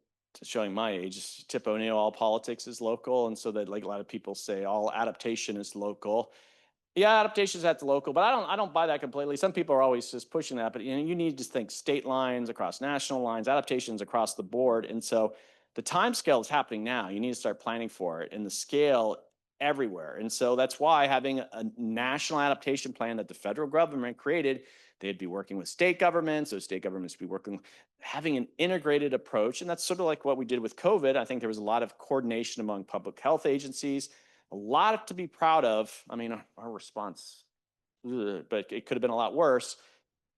showing my age? Tip O'Neill, all politics is local. And so that like a lot of people say all adaptation is local. Yeah, adaptation is at the local, but I don't buy that completely. Some people are always just pushing that, but you need to think state lines across national lines, adaptations across the board. And so the time scale is happening now. You need to start planning for it, and the scale everywhere. And so that's why having a national adaptation plan that the federal government created, they'd be working with state governments, those state governments would be working, having an integrated approach. And that's sort of like what we did with COVID. I think there was a lot of coordination among public health agencies, a lot to be proud of. I mean, our response, but it could have been a lot worse.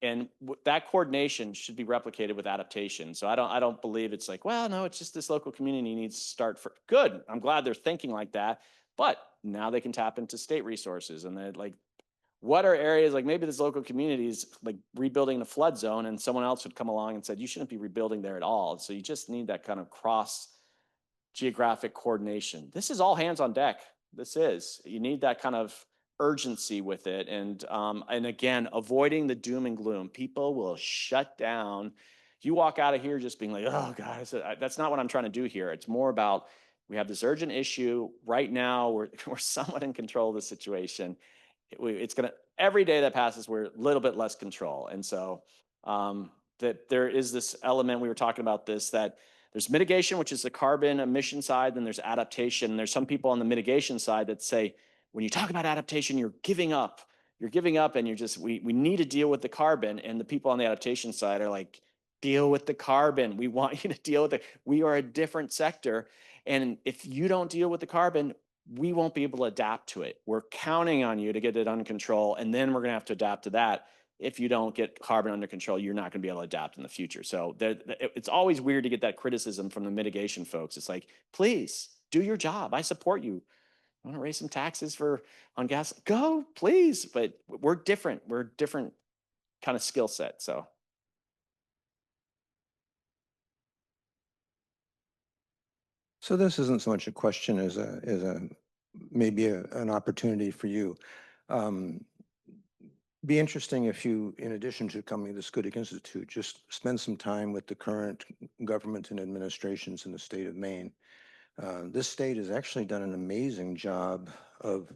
And that coordination should be replicated with adaptation. So I don't believe it's like, well, no, it's just this local community needs to start for good. I'm glad they're thinking like that, but now they can tap into state resources. And they're like, what are areas like maybe this local community is like rebuilding the flood zone, and someone else would come along and said you shouldn't be rebuilding there at all. So you just need that kind of cross geographic coordination. This is all hands on deck. You need that kind of urgency with it. And again, avoiding the doom and gloom. People will shut down. You walk out of here just being like, oh God, that's not what I'm trying to do here. It's more about, we have this urgent issue right now. We're somewhat in control of the situation. It's going to, every day that passes, we're a little bit less control. And so that there is this element, we were talking about this, that there's mitigation, which is the carbon emission side, then there's adaptation. And there's some people on the mitigation side that say, when you talk about adaptation, you're giving up. You're giving up, and we need to deal with the carbon. And the people on the adaptation side are like, deal with the carbon. We want you to deal with it. We are a different sector. And if you don't deal with the carbon, we won't be able to adapt to it. We're counting on you to get it under control. And then we're going to have to adapt to that. If you don't get carbon under control, you're not going to be able to adapt in the future. So it's always weird to get that criticism from the mitigation folks. It's like, please do your job. I support you. I want to raise some taxes on gas. Go, please. But we're different. We're a different kind of skill set. So. So this isn't so much a question as maybe an opportunity for you. Be interesting if you, in addition to coming to the Schoodic Institute, just spend some time with the current government and administrations in the state of Maine. This state has actually done an amazing job of,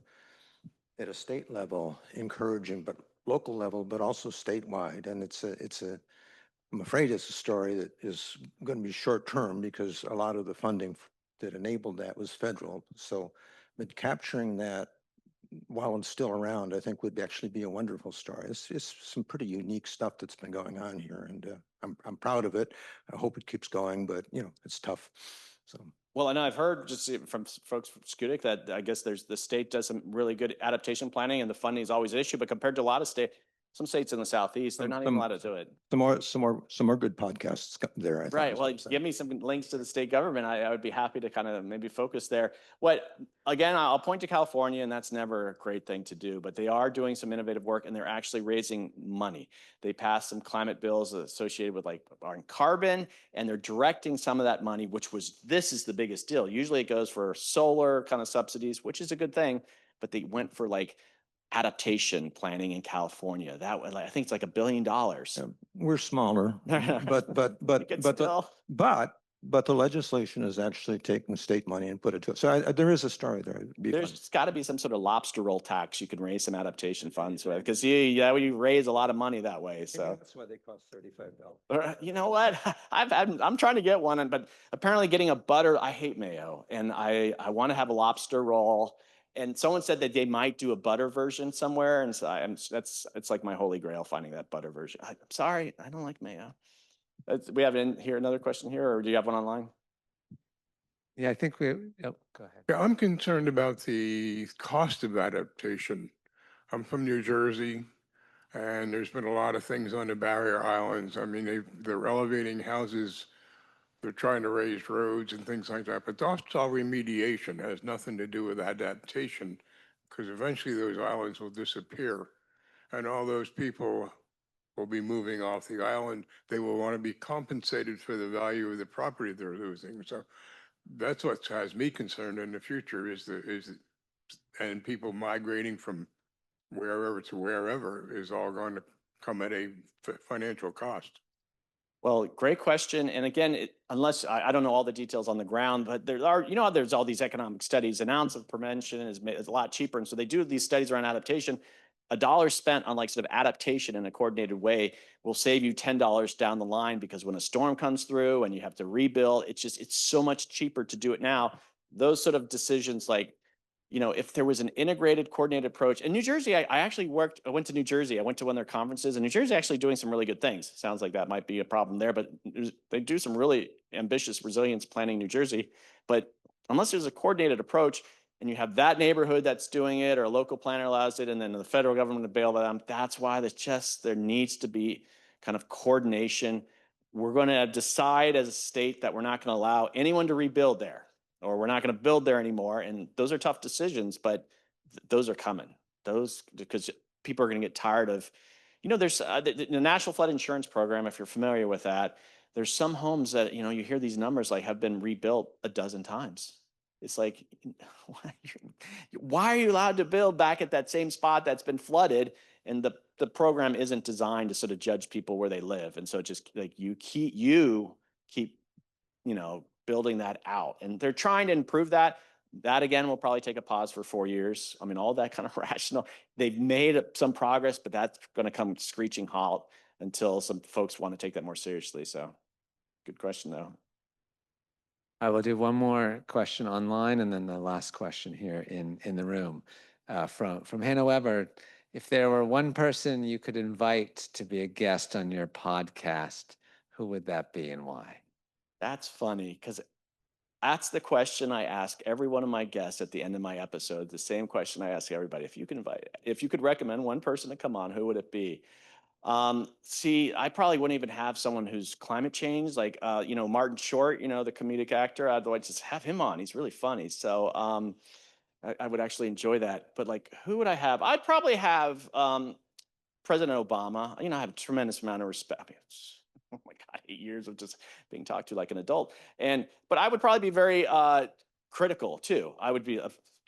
at a state level, encouraging, but local level, but also statewide. And I'm afraid it's a story that is going to be short term because a lot of the funding that enabled that was federal. So, but capturing that while it's still around, I think would actually be a wonderful story. It's some pretty unique stuff that's been going on here, and I'm proud of it. I hope it keeps going, but it's tough. So. Well, and I've heard just from folks from Schoodic that I guess the state does some really good adaptation planning, and the funding is always an issue. But compared to a lot of Some states in the Southeast, they're not even allowed to do it. Some more good podcasts there, I think. Right. is Well, what I'm saying. give me some links to the state government. I would be happy to kind of maybe focus there. Again, I'll point to California, and that's never a great thing to do, but they are doing some innovative work and they're actually raising money. They passed some climate bills associated with like on carbon, and they're directing some of that money, this is the biggest deal. Usually it goes for solar kind of subsidies, which is a good thing, but they went for like adaptation planning in California. That was I think it's like $1 billion. Yeah, we're smaller, but the legislation is actually taking state money and put it to it. So there is a story there. It'd be fun. There's got to be some sort of lobster roll tax you can raise some adaptation funds with, because you raise a lot of money that way. Maybe So that's why they cost $35. you know what? I'm trying to get one, but apparently getting I hate mayo, and I want to have a lobster roll. And someone said that they might do a butter version somewhere, and so it's like my holy grail, finding that butter version. I'm sorry, I don't like mayo. We have another question here, or do you have one online? Yeah, I think go ahead. Yeah, I'm concerned about the cost of adaptation. I'm from New Jersey, and there's been a lot of things on the barrier islands. I mean, they're elevating houses, they're trying to raise roads and things like that, but that's all remediation. It has nothing to do with adaptation, because eventually those islands will disappear, and all those people will be moving off the island. They will want to be compensated for the value of the property they're losing. So that's what has me concerned in the future and people migrating from wherever to wherever is all going to come at a financial cost. Well, great question. And again, unless I don't know all the details on the ground, but there's all these economic studies. An ounce of prevention is a lot cheaper. And so they do these studies around adaptation. $1 spent on like sort of adaptation in a coordinated way will save you $10 down the line, because when a storm comes through and you have to rebuild, it's so much cheaper to do it now. Those sort of decisions, like, if there was an integrated, coordinated approach. In New Jersey, I went to New Jersey. I went to one of their conferences, and New Jersey actually doing some really good things. Sounds like that might be a problem there, but they do some really ambitious resilience planning in New Jersey. But unless there's a coordinated approach, and you have that neighborhood that's doing it, or a local planner allows it, and then the federal government to bail them, that's why there needs to be kind of coordination. We're going to decide as a state that we're not going to allow anyone to rebuild there, or we're not going to build there anymore. And those are tough decisions, but those are coming. Because people are going to get tired of, there's the National Flood Insurance Program, if you're familiar with that, there's some homes that, you hear these numbers like have been rebuilt a dozen times. It's like, why are you allowed to build back at that same spot that's been flooded? And the program isn't designed to sort of judge people where they live. And so just like you keep building that out. And they're trying to improve that. That again will probably take a pause for 4 years. I mean, all that kind of rational. They've made some progress, but that's going to come screeching halt until some folks want to take that more seriously. So good question though. I will do one more question online, and then the last question here in the room from Hannah Weber. If there were one person you could invite to be a guest on your podcast, who would that be and why? That's funny, because that's the question I ask every one of my guests at the end of my episode. The same question I ask everybody: if you could recommend one person to come on, who would it be? I probably wouldn't even have someone who's climate change, like, Martin Short, the comedic actor. I'd like just have him on. He's really funny. So I would actually enjoy that. But like, who would I have? I'd probably have President Obama. I have a tremendous amount of respect. I mean, oh my God, 8 years of just being talked to like an adult. But I would probably be very critical too. I would be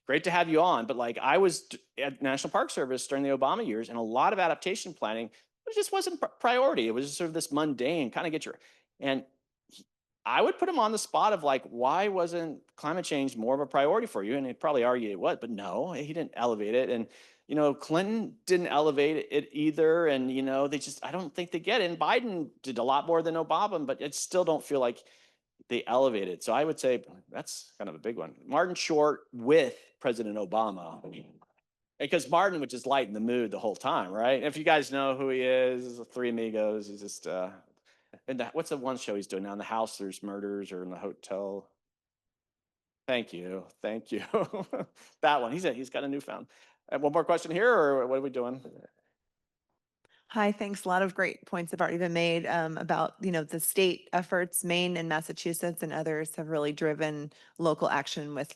great to have you on. But like, I was at National Park Service during the Obama years, and a lot of adaptation planning, it just wasn't priority. It was just sort of this mundane kind of and I would put him on the spot of like, why wasn't climate change more of a priority for you? And he'd probably argue it was, but no, he didn't elevate it. And, Clinton didn't elevate it either. And, I don't think they get it. And Biden did a lot more than Obama, but it still don't feel like they elevated. So I would say that's kind of a big one. Martin Short with President Obama. Because Martin would just lighten the mood the whole time, right? If you guys know who he is, Three Amigos. He's just, what's the one show he's doing now? In the house, there's murders, or in the hotel. Thank you. That one. He's got a newfound. One more question here, or what are we doing? Hi, thanks. A lot of great points have already been made about, you know, the state efforts. Maine and Massachusetts and others have really driven local action with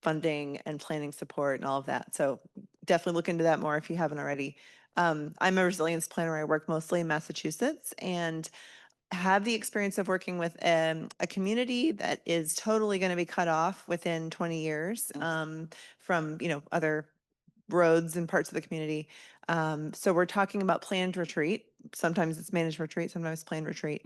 funding and planning support and all of that. So definitely look into that more if you haven't already. I'm a resilience planner. I work mostly in Massachusetts and have the experience of working with a community that is totally going to be cut off within 20 years from, you know, other roads and parts of the community. So we're talking about planned retreat. Sometimes it's managed retreat, sometimes planned retreat.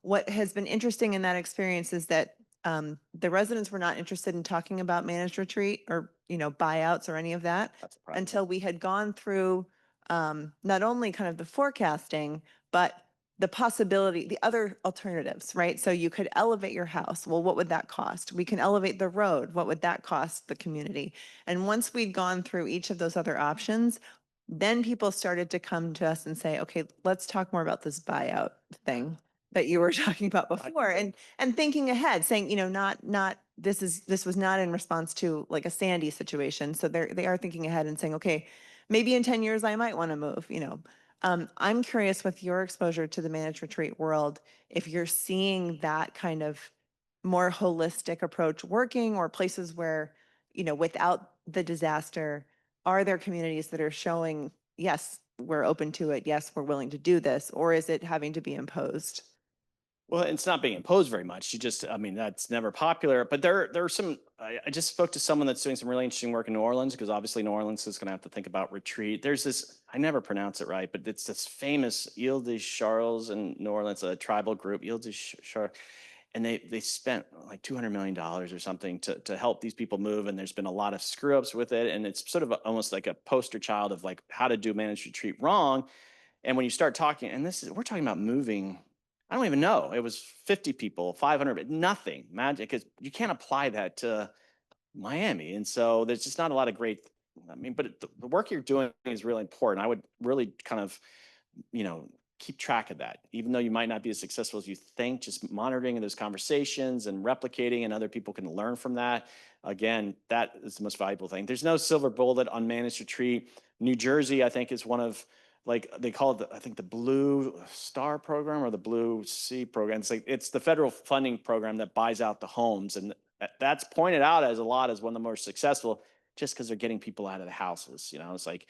What has been interesting in that experience is that the residents were not interested in talking about managed retreat or, you know, buyouts or any of that That's a problem. until we had gone through not only kind of the forecasting, but the possibility, the other alternatives, right? So you could elevate your house. Well, what would that cost? We can elevate the road. What would that cost the community? And once we'd gone through each of those other options, then people started to come to us and say, okay, let's talk more about this buyout thing that you were talking about before, and thinking ahead, saying, you know, not this was not in response to like a Sandy situation. So they are thinking ahead and saying, okay, maybe in 10 years I might want to move, you know. I'm curious with your exposure to the managed retreat world, if you're seeing that kind of more holistic approach working, or places where, you know, without the disaster, are there communities that are showing, yes, we're open to it, yes, we're willing to do this, or is it having to be imposed? Well, it's not being imposed very much. You just, I mean, that's never popular. But there are some. I just spoke to someone that's doing some really interesting work in New Orleans, because obviously New Orleans is going to have to think about retreat. There's this. I never pronounce it right, but it's this famous Ile de Charles in New Orleans, a tribal group, Ile de Charles, and they spent like $200 million or something to help these people move. And there's been a lot of screw ups with it, and it's sort of almost like a poster child of like how to do managed retreat wrong. And when you start talking, and we're talking about moving, I don't even know. It was 50 people, 500, but nothing magic, because you can't apply that to Miami. And so there's just not a lot of great, I mean, but the work you're doing is really important. I would really kind of, you know, keep track of that, even though you might not be as successful as you think. Just monitoring those conversations and replicating, and other people can learn from that. Again, that is the most valuable thing. There's no silver bullet on managed retreat. New Jersey, I think, is one of, like they call it, I think, the Blue Star program or the Blue Sea program. It's like it's the federal funding program that buys out the homes, and that's pointed out as a lot as one of the more successful, just because they're getting people out of the houses. You know, it's like,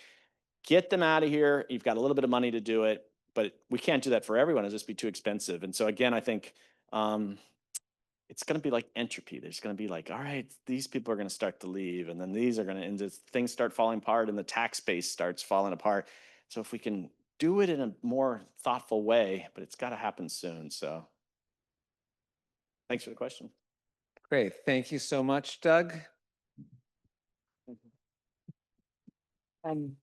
get them out of here. You've got a little bit of money to do it, but we can't do that for everyone. It'll just be too expensive. And so again, I think it's going to be like entropy. There's going to be like, all right, these people are going to start to leave, and then these are going to, and just things start falling apart, and the tax base starts falling apart. So if we can do it in a more thoughtful way, but it's got to happen soon. So thanks for the question. Great. Thank you so much, Doug. And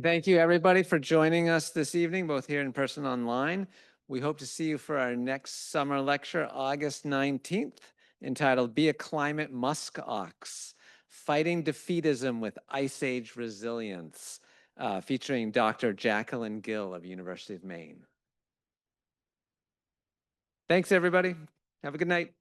thank you, everybody, for joining us this evening, both here in person and online. We hope to see you for our next summer lecture, August 19th, entitled Be a Climate Musk Ox, Fighting Defeatism with Ice Age Resilience, featuring Dr. Jacqueline Gill of University of Maine. Thanks, everybody. Have a good night.